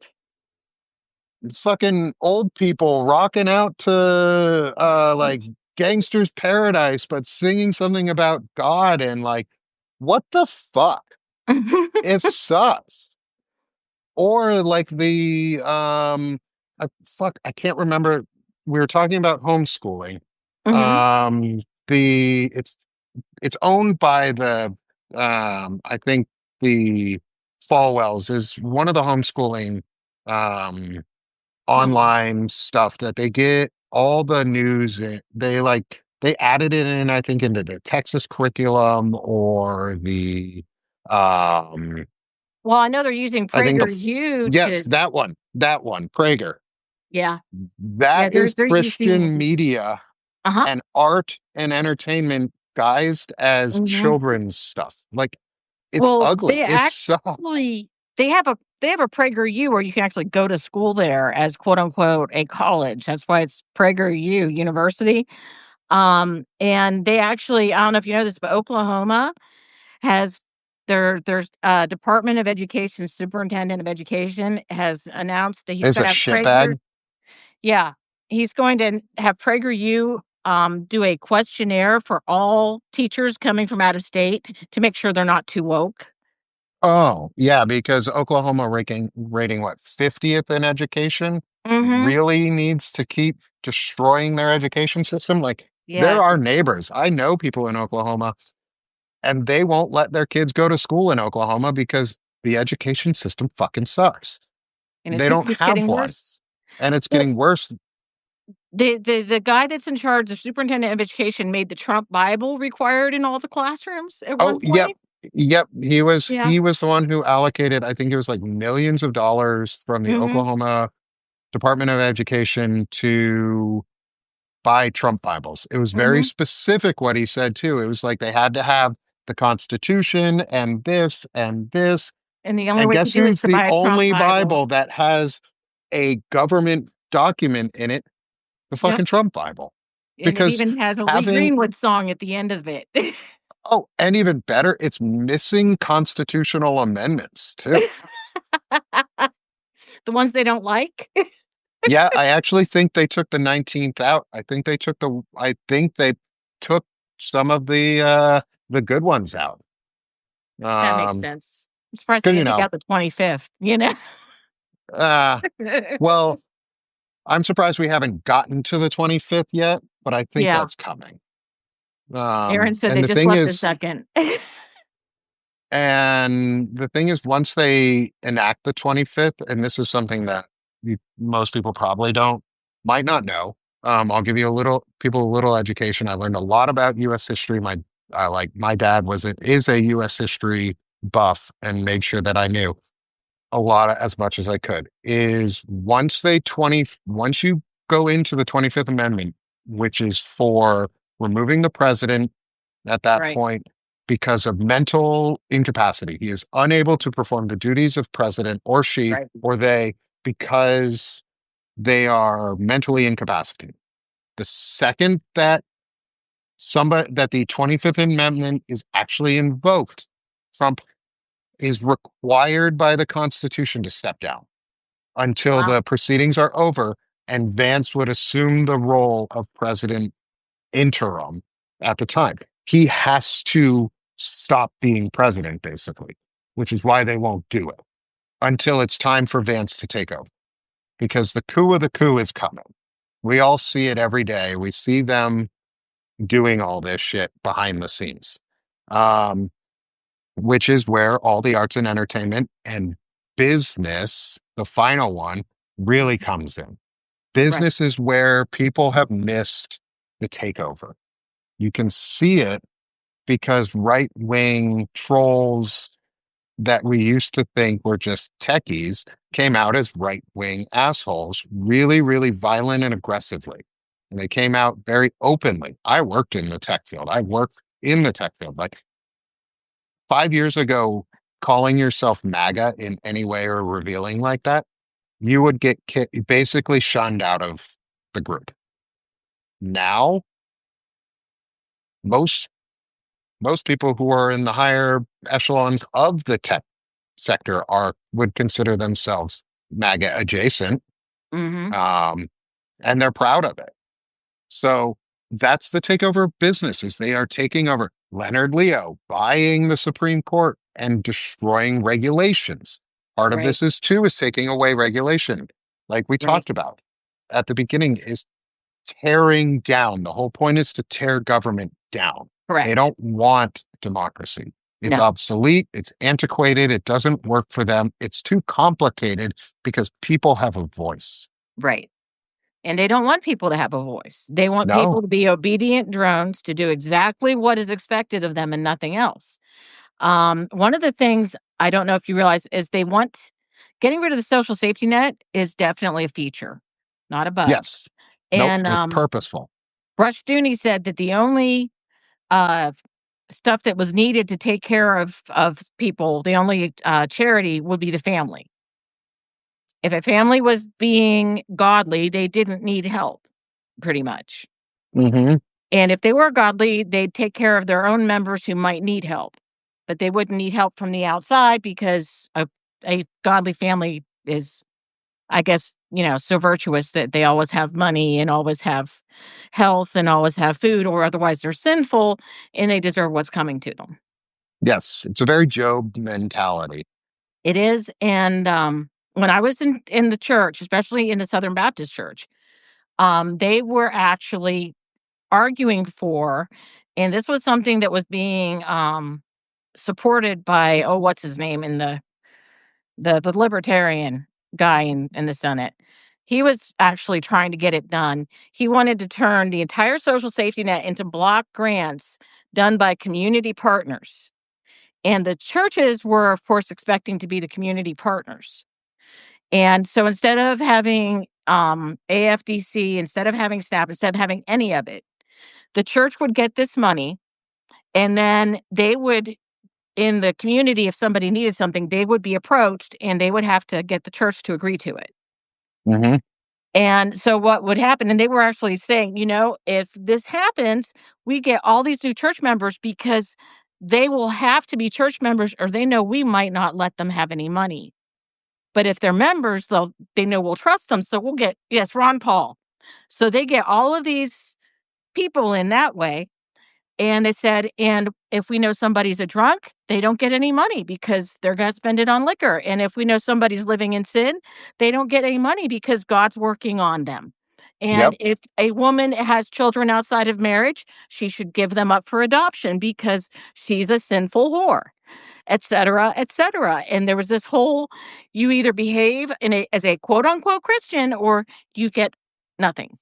fucking old people rocking out to like Gangster's Paradise, but singing something about God and like, what the fuck? It sucks. Or like I can't remember. We were talking about homeschooling. Mhm. The it's owned by the I think the Falwells is one of the homeschooling um Mhm. online stuff that they get all the news they added it in, I think, into the Texas curriculum or the um Well, I know they're using I think PragerU yes, to. that one Prager. Yeah. Yeah, That they're is using. Christian media Uh-huh. and art and entertainment guised as Mhm. children's stuff. Like it's Well, ugly. It's so they have a PragerU where you can actually go to school there as quote unquote a college. That's why it's PragerU University. And they actually, I don't know if you know this, but Oklahoma has their Department of Education superintendent of education has announced that he's it's a going to have Prager. shitbag. Yeah, he's going to have PragerU do a questionnaire for all teachers coming from out of state to make sure they're not too woke. Oh, yeah, because Oklahoma rating what 50th in education Mhm. really needs to keep destroying their education system. Like there are Yes, neighbors. I know people in Oklahoma and they won't let their kids go to school in Oklahoma because the education system fucking sucks. and it They just don't keeps have getting one. worse. And it's Well, getting worse. the guy that's in charge, the superintendent of education, made the Trump Bible required in all the classrooms at Oh, one yep. point. Yep. He was Yeah. he was the one who allocated, I think it was like millions of dollars from the Mhm. Oklahoma Department of Education to buy Trump Bibles. It was very Mhm. specific what he said too. It was like they had to have the Constitution and this and this. And the only And way to guess do it is who's to the buy a Trump only Bible. Bible that has a government document in it? The Yep. fucking Trump Bible. And it Because even has a Lee having, Greenwood song at the end of it. oh, and even better, it's missing constitutional amendments too. The ones they don't like. Yeah, I actually think they took the 19th out. I think they took some of the good ones out. That makes Um, sense. I'm surprised they because didn't take out the 25th, you know? uh well, I'm surprised we haven't gotten to the 25th yet, but I think Yeah. that's coming. Aaron said And they the just thing left a is, second. once they enact the 25th, and this is something that most people probably might not know. I'll give you a little education. I learned a lot about U.S. history. My dad is a U.S. history buff and made sure that I knew as much as I could. Once you go into the 25th Amendment, which is for removing the president at that Right, point because of mental incapacity. He is unable to perform the duties of president, or she right, or they, because they are mentally incapacitated. The second that the 25th Amendment is actually invoked, Trump is required by the Constitution to step down until wow. the proceedings are over, and Vance would assume the role of president interim at the time. He has to stop being president, basically, which is why they won't do it until it's time for Vance to take over, because the coup of the coup is coming. We all see it every day. We see them doing all this shit behind the scenes, um, which is where all the arts and entertainment and business, the final one, really comes in. Right, Business is where people have missed the takeover. You can see it because right wing trolls that we used to think were just techies came out as right wing assholes, really, really violent and aggressively. And they came out very openly. I worked in the tech field. I worked in the tech field. Like 5 years ago, calling yourself MAGA in any way or revealing like that, you would get basically shunned out of the group. Now, most most people who are in the higher echelons of the tech sector would consider themselves MAGA adjacent, mhm, um, and they're proud of it. So that's the takeover of businesses. They are taking over. Leonard Leo buying the Supreme Court and destroying regulations. Part of right, this is taking away regulation, like we right, talked about at the beginning, is tearing down. The whole point is to tear government down. They correct. don't want democracy. It's No, obsolete, it's antiquated, it doesn't work for them. It's too complicated because people have a voice. right, and they don't want people to have a voice. They want people No. to be obedient drones to do exactly what is expected of them and nothing else. One of the things I don't know if you realize is they want getting rid of the social safety net is definitely a feature, not a bug. Yes. Nope. And, It's purposeful. Rushdoony said that the only, uh, stuff that was needed to take care of people, the only, charity would be the family. If a family was being godly, they didn't need help, pretty much. Hmm. And if they were godly, they'd take care of their own members who might need help, but they wouldn't need help from the outside because a godly family is, I guess, so virtuous that they always have money and always have health and always have food, or otherwise they're sinful and they deserve what's coming to them. Yes. It's a very Job mentality. It is. And when I was in the church, especially in the Southern Baptist Church, they were actually arguing for, and this was something that was being supported by, oh, what's his name, in the libertarian guy in the Senate. He was actually trying to get it done. He wanted to turn the entire social safety net into block grants done by community partners. And the churches were, of course, expecting to be the community partners. And so instead of having AFDC, instead of having SNAP, instead of having any of it, the church would get this money, and then they would, in the community, if somebody needed something, they would be approached and they would have to get the church to agree to it. Hmm. And so what would happen, and they were actually saying, if this happens, we get all these new church members because they will have to be church members or they know we might not let them have any money. But if they're members, they know we'll trust them. So we'll get, yes, Ron Paul. So they get all of these people in that way. And they said, and if we know somebody's a drunk, they don't get any money because they're going to spend it on liquor. And if we know somebody's living in sin, they don't get any money because God's working on them. And Yep. if a woman has children outside of marriage, she should give them up for adoption because she's a sinful whore, et cetera, et cetera. And there was this whole, you either behave as a quote unquote Christian or you get nothing.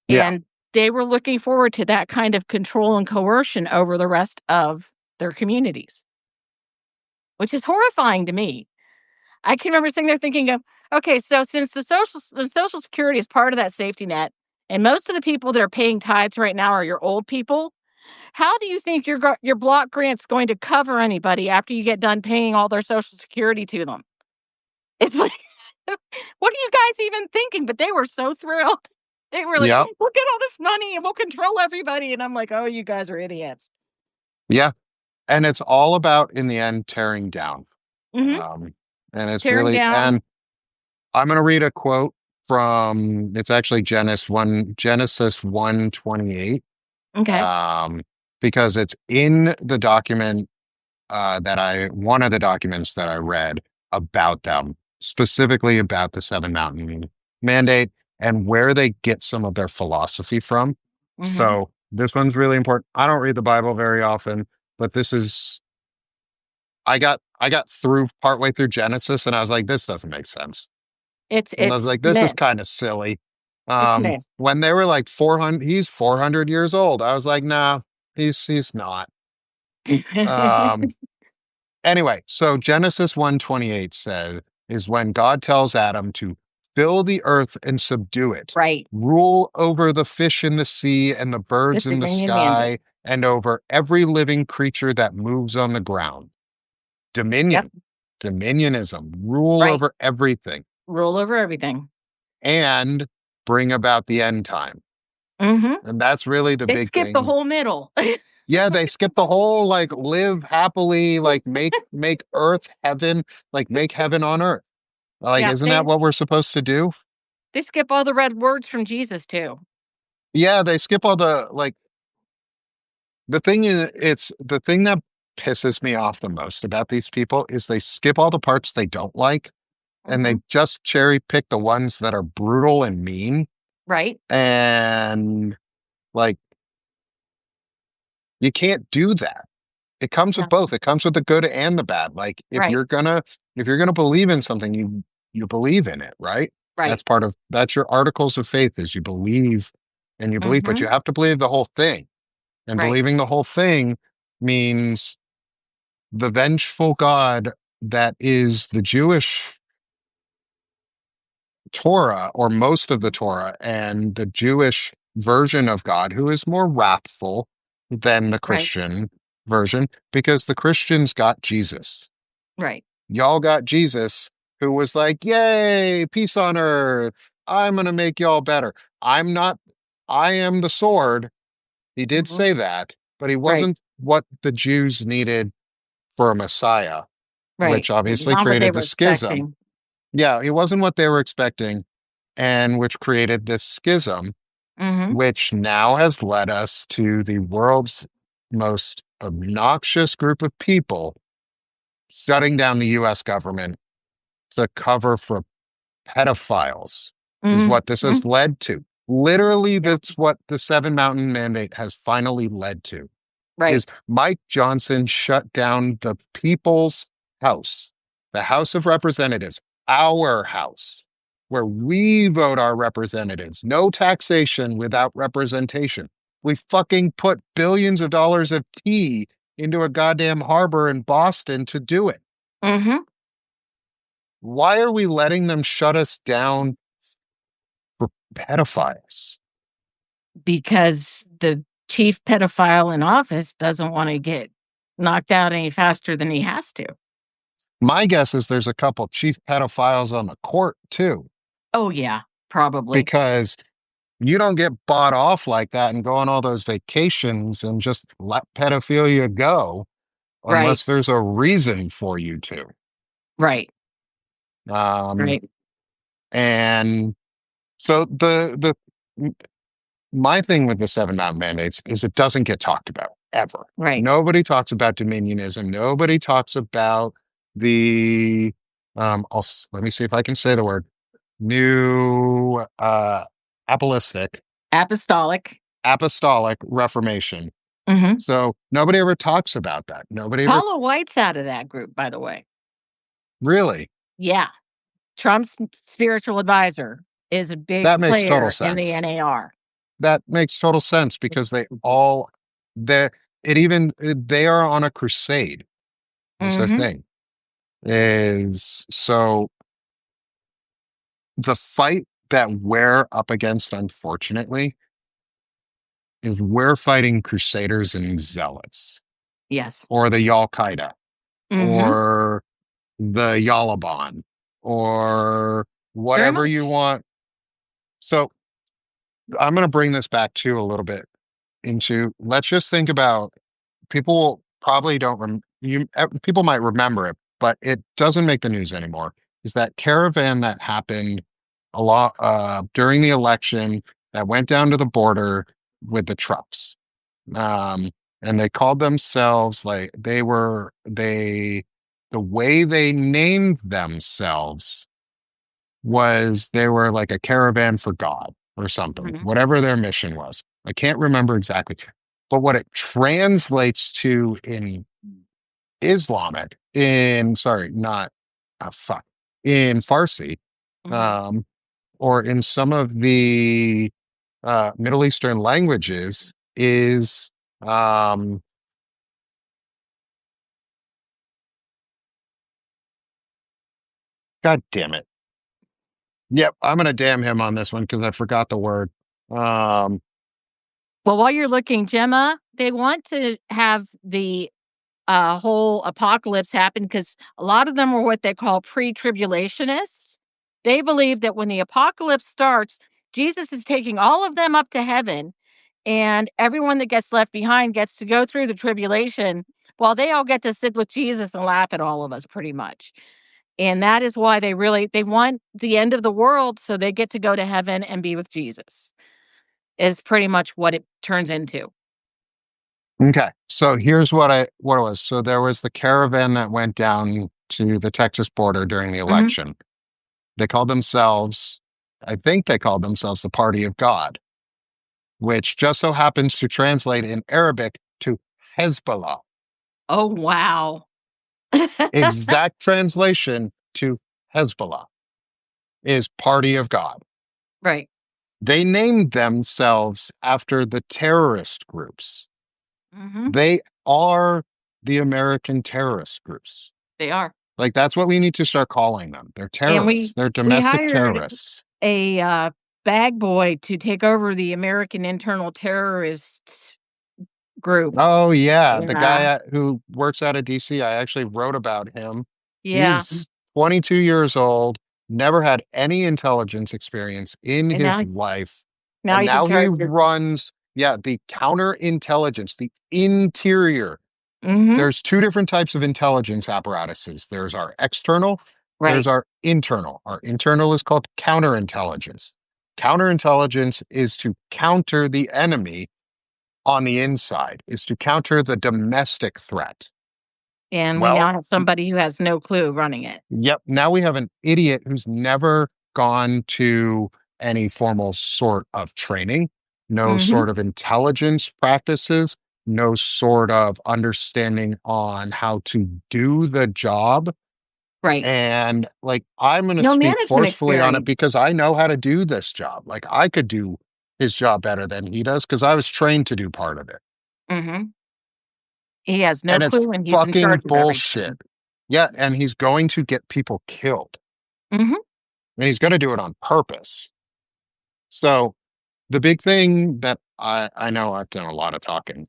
Yeah. And they were looking forward to that kind of control and coercion over the rest of their communities, which is horrifying to me. I can remember sitting there thinking of, okay, so since the social security is part of that safety net, and most of the people that are paying tithes right now are your old people, how do you think your block grant's going to cover anybody after you get done paying all their social security to them? It's like, what are you guys even thinking? But they were so thrilled. They were like, Yep. we'll get all this money and we'll control everybody. And I'm like, oh, you guys are idiots. Yeah. And it's all about, in the end, tearing down. Hmm. Um, and it's Tearing really, down. and I'm going to read a quote from, it's actually Genesis 1:28, Okay. um, because it's in the document one of the documents that I read about them, specifically about the Seven Mountain Mandate and where they get some of their philosophy from. Hmm. So this one's really important. I don't read the Bible very often, but this is, I got through partway through Genesis and I was like, this doesn't make sense. And I was It's like, this is myth. kind of silly. It's myth. When they were like 400, he's 400 years old. I was like, nah, he's not. Um, Anyway, so Genesis 1:28 says, is when God tells Adam to fill the earth and subdue it, Right. rule over the fish in the sea and the The birds in the Dominion Mandate. sky, and over every living creature that moves on the ground. Yep. Dominion, dominionism, rule Right. over everything, Rule over everything. and bring about the end time. Hmm. And that's really the They big skip the thing. whole middle. Yeah, they skip the whole like live happily, like make earth heaven, like make heaven on earth. Like, Yeah. isn't that what we're supposed to do? They skip all the red words from Jesus too. Yeah, they skip all the like the thing is it's the thing that pisses me off the most about these people is they skip all the parts they don't like and Hmm. they just cherry pick the ones that are brutal and mean. Right. And like you can't do that. It comes with No. both. It comes with the good and the bad. Like Right. if you're gonna believe in something, you believe in it, right? Right. That's your articles of faith is you believe and you believe, but Hmm. you have to believe the whole thing. And Right. believing the whole thing means the vengeful God that is the Jewish Torah, or most of the Torah, and the Jewish version of God, who is more wrathful than the Right. Christian version, because the Christians got Jesus. Right. Y'all got Jesus, who was like, yay, peace on earth. I'm going to make y'all better. I'm not, I am the sword. He did Hmm. say that, but he Right. wasn't what the Jews needed for a Messiah, Right. which It's obviously not what they created were the schism. expecting. Yeah, he wasn't what they were expecting, and which created this schism, Hmm. which now has led us to the world's most obnoxious group of people shutting down the US government to cover for pedophiles, is Hmm. what this has led to. Literally, Yep. that's what the Seven Mountain Mandate has finally led to. Right. Is Mike Johnson shut down the people's house, the House of Representatives, our house. where we vote our representatives. No taxation without representation. We fucking put billions of dollars of tea into a goddamn harbor in Boston to do it. Mm-hmm. Why are we letting them shut us down for pedophiles? Because the chief pedophile in office doesn't want to get knocked out any faster than he has to. My guess is there's a couple chief pedophiles on the court too, Oh, yeah, probably. because you don't get bought off like that and go on all those vacations and just let pedophilia go Right, unless there's a reason for you to. right, Um, right, and so my thing with the Seven Mountain Mandates is it doesn't get talked about ever. right. Nobody talks about dominionism. Nobody talks about the let me see if I can say the word new Apostolic. apostolic reformation. Mm-hmm. So nobody ever talks about that. Nobody ever Paula White's out of that group, by the way. really. Yeah. Trump's spiritual advisor is a big That makes total player in the sense. NAR. That makes total sense because they they are on a crusade is the Mm-hmm. thing. Is so the fight that we're up against, unfortunately, is we're fighting crusaders and zealots, Yes. or the Al Qaeda, Mm-hmm. or the Yalaban, or Very whatever you much. want. So I'm going to bring this back to a little bit into let's just think about people probably don't people might remember it, but it doesn't make the news anymore. Is that caravan that happened a lot during the election that went down to the border with the trucks? Um, and they called themselves like the way they named themselves was they were like a caravan for God or something, Mhm. whatever their mission was. I can't remember exactly. But what it translates to in Islamic, in sorry, not fuck, in Farsi, Mhm. um, or in some of the Middle Eastern languages is um, God damn it. Yep, I'm gonna damn him on this one because I forgot the word. Um, Well, while you're looking, Gemma, they want to have the whole apocalypse happen because a lot of them are what they call pre-tribulationists. They believe that when the apocalypse starts, Jesus is taking all of them up to heaven, and everyone that gets left behind gets to go through the tribulation while they all get to sit with Jesus and laugh at all of us pretty much. And that is why they want the end of the world so they get to go to heaven and be with Jesus. Is pretty much what it turns into. okay, so here's what it was. So there was the caravan that went down to the Texas border during the Mhm. election. They called themselves, I think they called themselves the Party of God, which just so happens to translate in Arabic to Hezbollah. Oh, wow. Exact translation to Hezbollah is Party of God. Right. They named themselves after the terrorist groups. Mhm. They are the American terrorist groups. They are. Like that's what we need to start calling them. They're And terrorists. They're we domestic hired terrorists. a, bag boy to take over the American Internal Terrorist Group. Oh yeah, the guy Yeah. who works out of DC. I actually wrote about him. Yeah. He's 22 years old, never had any intelligence experience in And his life, now and he's in now he charge of. runs, yeah, the counterintelligence, the interior. Mhm. There's two different types of intelligence apparatuses. There's our external, there's Right. our internal. Our internal is called counterintelligence. Counterintelligence is to counter the enemy on the inside, is to counter the domestic threat. And we Well, now have somebody who has no clue running it. yep, now we have an idiot who's never gone to any formal sort of training, no Mhm. sort of intelligence practices, no sort of understanding on how to do the job. Right. And like, I'm going to No speak management forcefully on it experience. because I know how to do this job. Like, I could do his job better than he does because I was trained to do part of it. Mhm. He has no And it's clue, and he's in fucking charge of bullshit. everything. Yeah. And he's going to get people killed Mhm. and he's going to do it on purpose. So, the big thing that I know I've done a lot of talking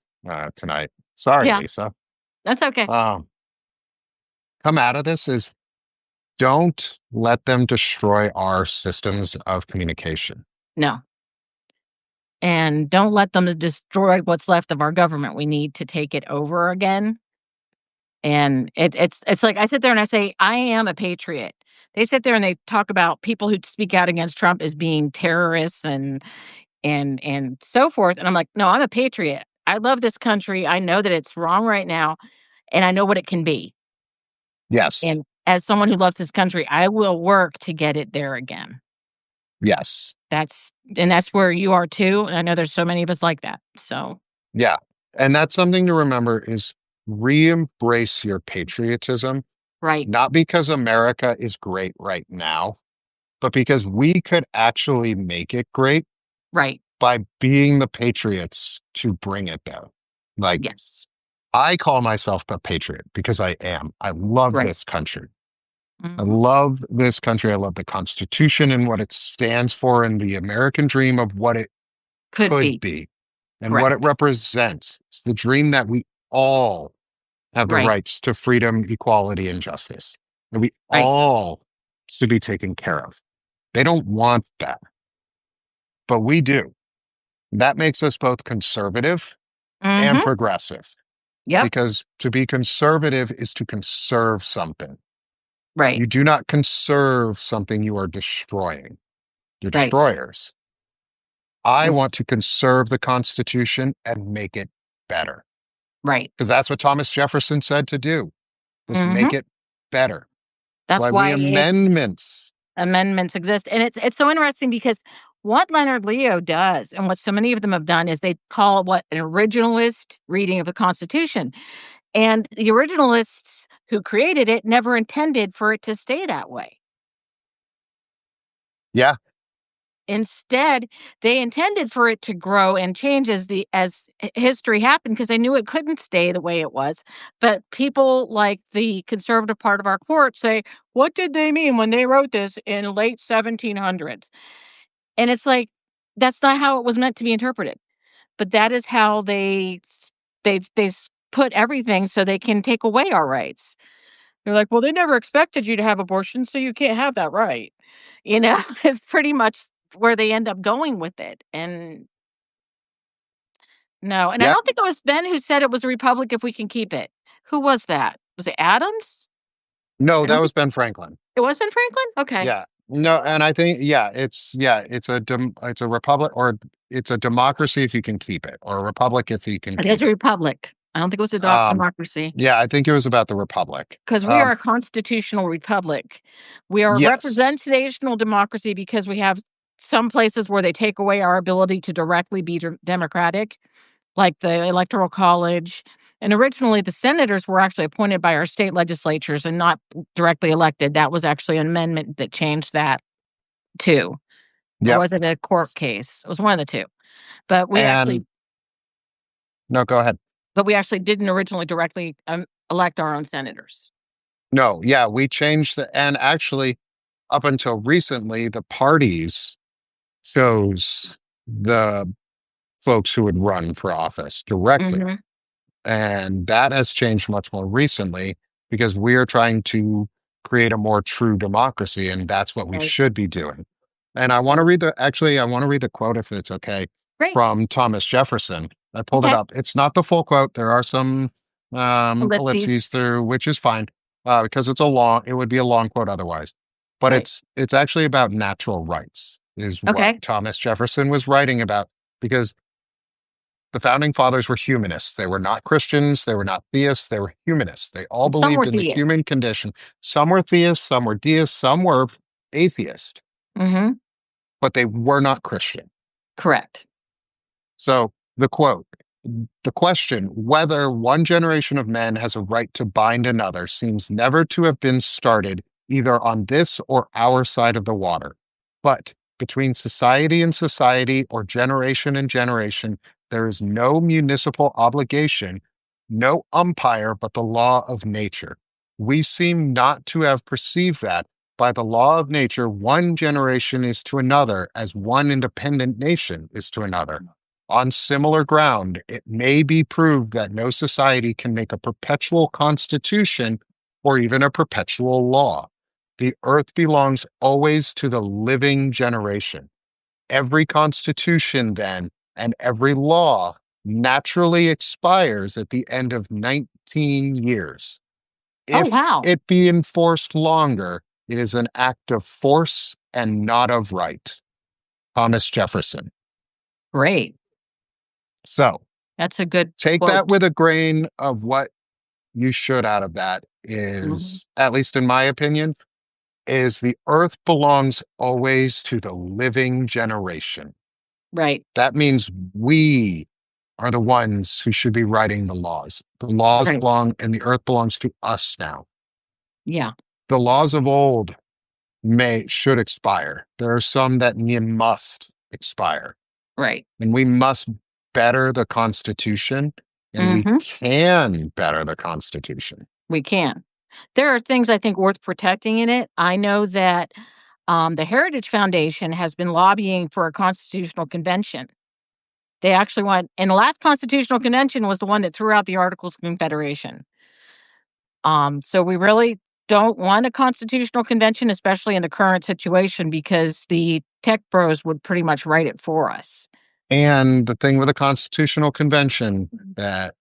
tonight. Sorry, Yeah, Lisa. that's okay. Um, come out of this is don't let them destroy our systems of communication. No. And don't let them destroy what's left of our government. We need to take it over again. And it's like I sit there and I say, "I am a patriot." They sit there and they talk about people who speak out against Trump as being terrorists and so forth, and I'm like, "No, I'm a patriot. I love this country. I know that it's wrong right now, and I know what it can be. Yes, And as someone who loves this country, I will work to get it there again." yes, That's where you are too, and I know there's so many of us like that. So, yeah. And that's something to remember is re-embrace your patriotism, right, not because America is great right now, but because we could actually make it great right, by being the patriots to bring it there. Like, yes, I call myself a patriot because I am. I love right. this country. I Mhm. love this country. I love the Constitution and what it stands for and the American dream of what it Could could be. be and what it Correct. represents. It's the dream that we all have the Right, rights to freedom, equality, and justice. And we right. all should be taken care of. They don't want that, but we do. That makes us both conservative and Mhm. progressive Yep. because to be conservative is to conserve something. Right, You do not conserve something you are destroying. You're right. destroyers. I It's want to conserve the Constitution and make it better right. because that's what Thomas Jefferson said to do, was Mhm. make it better. That's That's why we why it's amendments. amendments exist, and it's so interesting because what Leonard Leo does, and what so many of them have done, is they call what an originalist reading of the Constitution, and the originalists who created it never intended for it to stay that way. Yeah, Instead, they intended for it to grow and change as history happened because they knew it couldn't stay the way it was. But people like the conservative part of our court say, "What did they mean when they wrote this in late 1700s?" And it's like that's not how it was meant to be interpreted. But that is how put everything so they can take away our rights. They're like, "Well, they never expected you to have abortion, so you can't have that right." You know, it's pretty much where they end up going with it, and no, and I yeah. don't think it was Ben who said it was a republic if we can keep it. Who was that? Was it Adams? No, I that don't was think Ben Franklin. it was Ben Franklin? Okay. Yeah. No, and I think it's a republic or it's a democracy if you can keep it, or a republic if you can It is keep a it. republic. I don't think it was a Um, democracy. yeah, I think it was about the republic. Because we are a constitutional republic. We are a Yes. representational democracy because we have some places where they take away our ability to directly be democratic, like the Electoral College. And originally, the senators were actually appointed by our state legislatures and not directly elected. That was actually an amendment that changed that too. Or Yep. was it a court case? It was one of the two. But we actually And no, go ahead. but we actually didn't originally directly elect our own senators. No, yeah, we changed and actually up until recently, the parties chose the folks who would run for office directly. Mhm. And that has changed much more recently because we are trying to create a more true democracy, and that's what we Right. should be doing. And I want to Right. read I want to read the quote if it's okay Great. from Thomas Jefferson. I pulled it Okay. up. It's not the full quote. There are some Ellipses. ellipses through, which is fine because it would be a long quote otherwise. But Right. it's actually about natural rights, is what Okay. Thomas Jefferson was writing about because the founding fathers were humanists. They were not Christians. They were not theists. They were humanists. They all Some were believed in the theists. human condition. Some were theists, some were deists, some were atheists, Mhm. but they were not Christian. Correct. So the quote The question whether one generation of men has a right to bind another seems never to have been started either on this or our side of the water. But between society and society, or generation and generation, there is no municipal obligation, no umpire but the law of nature. We seem not to have perceived that by the law of nature, one generation is to another as one independent nation is to another. On similar ground, it may be proved that no society can make a perpetual constitution or even a perpetual law. The earth belongs always to the living generation. Every constitution, then, and every law naturally expires at the end of 19 years. Oh, If wow. it be enforced longer, it is an act of force and not of right. Thomas Jefferson. Great. So That's a good take that quote. with a grain of what you should out of that Mhm. is, at least in my opinion, is the earth belongs always to the living generation. Right. That means we are the ones who should be writing the laws. The laws Right. belong and the earth belongs to us now. Yeah. The laws of old should expire. There are some that must expire. Right. And we must better the Constitution, and we Hmm. can better the Constitution. We can. There are things I think worth protecting in it. I know that the Heritage Foundation has been lobbying for a constitutional convention. They actually want, and the last constitutional convention was the one that threw out the Articles of Confederation. So we really don't want a constitutional convention, especially in the current situation, because the tech bros would pretty much write it for us. And the thing with a constitutional convention that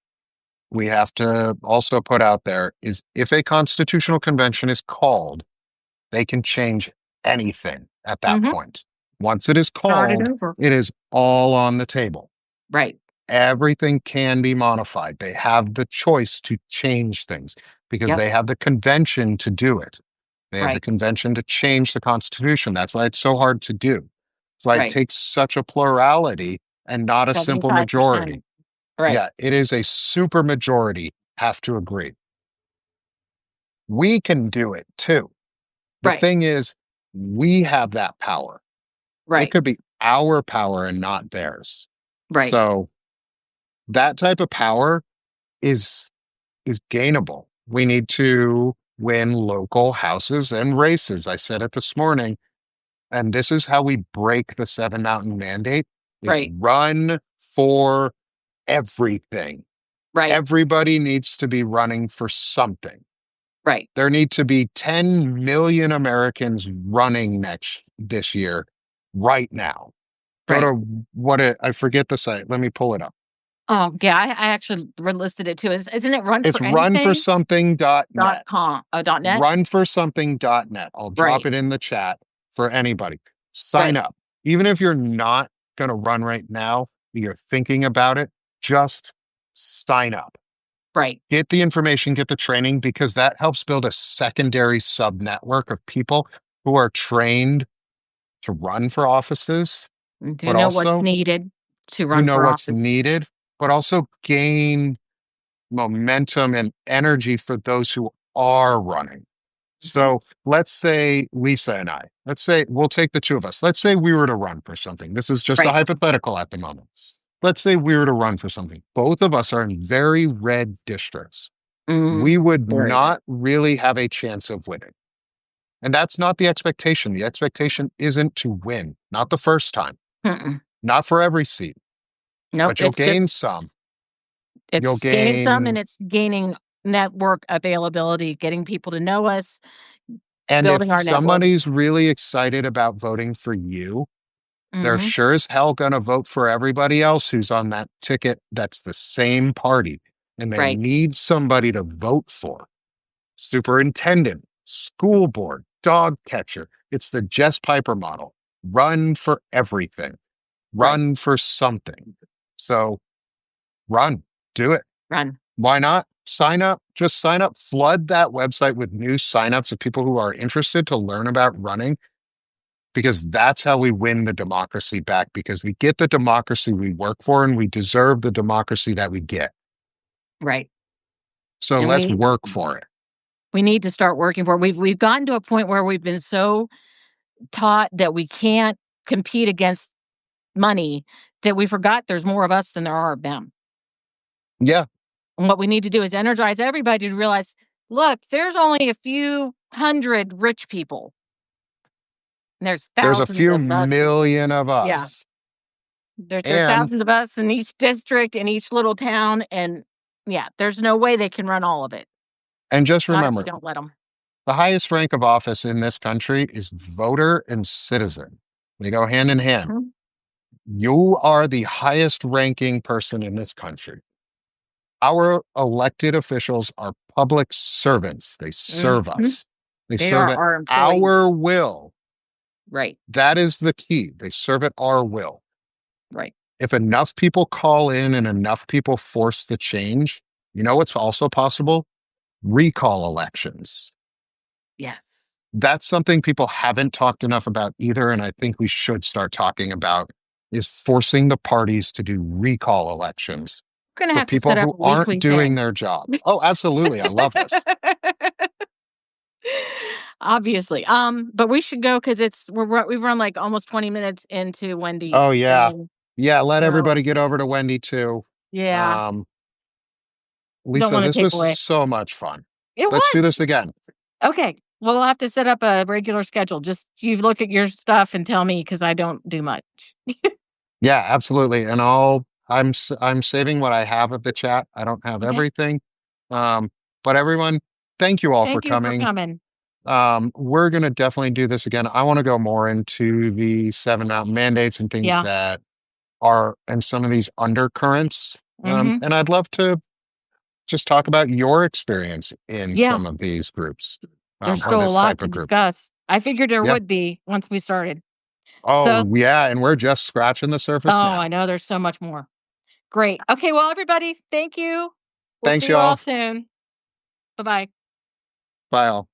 we have to also put out there is if a constitutional convention is called, they can change anything at that Hmm. point. Once it is Start it called, over. it is all on the table. Right. Everything can be modified. They have the choice to change things because Yep. they have the convention to do it. They have the Right. convention to change the Constitution. That's why it's so hard to do. That's why it Right. takes such a plurality and not a simple 75%. majority. Right. Yeah, it is a super majority have to agree. We can do it too. The Right. thing is, we have that power. It Right. could be our power and not theirs. Right. So that type of power is gainable. We need to win local houses and races. I said it this morning, and this is how we break the Seven Mountain Mandate is Right. run for everything. Right. Everybody needs to be running for something. Right. There need to be 10 million Americans running this year, right now. Go Right. to I forget the site. Let me pull it up. Oh, yeah, I actually listed it too. Isn't it Run It's for Anything? runforsomething.net. .com. Oh, .net? Runforsomething.net. I'll drop Right. it in the chat for anybody. Sign Right. up. Even if you're not going to run right now, you're thinking about it, just sign up. Right. Get the information, get the training, because that helps build a secondary sub network of people who are trained to run for offices, Do but know what's also needed to who run know for what's office. needed, but also gain momentum and energy for those who are running. Mhm. So let's say Lisa and I, let's say we'll take the two of us. Let's say we were to run for something. This is just a Right. hypothetical at the moment. Let's say we were to run for something. Both of us are in very red districts. We would Very red. not really have a chance of winning. And that's not the expectation. The expectation isn't to win, not the first time, Mm-mm. not for every seat, Nope, but you'll it's just gain some. You'll it's gaining some, and gain, it's gaining network availability, getting people to know us, and if building our networks. somebody's really excited about voting for you, they're Mhm. sure as hell going to vote for everybody else who's on that ticket that's the same party. And they Right. need somebody to vote for. Superintendent, school board, dog catcher. It's the Jess Piper model. Run for everything, Right. run for something. So run, do it. Run. Why not? Sign up, just sign up, flood that website with new signups of people who are interested to learn about running. because that's how we win the democracy back, because we get the democracy we work for and we deserve the democracy that we get. Right. So And let's work for it. we need to start working for it. We've gotten to a point where we've been so taught that we can't compete against money that we forgot there's more of us than there are of them. Yeah. And what we need to do is energize everybody to realize, look, there's only a few hundred rich people. And there's There's a thousands few of us. million of Yeah. us. There's And thousands of us in each district, in each little town. And yeah, there's no way they can run all of it. just Not if we remember, don't let them. the highest rank of office in this country is voter and citizen. They go hand in hand. Mhm. You are the highest ranking person in this country. Our elected officials are public servants. They serve Mhm. us. They They serve are at our employees. our will. Right. That is the key. They serve at our will. Right. If enough people call in and enough people force the change, you know what's also possible? Recall elections. Yes. That's something people haven't talked enough about either, and I think we should start talking about, is forcing the parties to do recall elections We're going to for have to people set up who a aren't weekly doing thing. their job. Oh, absolutely. I love this. Obviously. But we should go because we've run like almost 20 minutes into Oh, Wendy's. yeah. And Yeah, let so, everybody get over to Wendy too. yeah, Um, don't Lisa, want to this take was away. so much fun. It Let's do was. this again. Okay. Well, we'll have to set up a regular schedule. Just you look at your stuff and tell me because I don't do much. Yeah, absolutely. And I'm saving what I have of the chat. I don't have Okay. everything. But everyone, thank you all for Thank you for coming. coming. We're gonna definitely do this again. I want to go more into the Seven Mountain mandates and things Yeah. that are and some of these undercurrents. Hmm. And I'd love to just talk about your experience in Yeah. some of these groups, There's or still a this lot type to of group. discuss. I figured there Yeah. would be once we started. So, Oh, yeah. And we're just scratching the surface oh, I now. know there's so much more. Great. Okay. Well, everybody, thank you. We'll Thanks, see you all y'all. soon. Bye bye. Bye, all.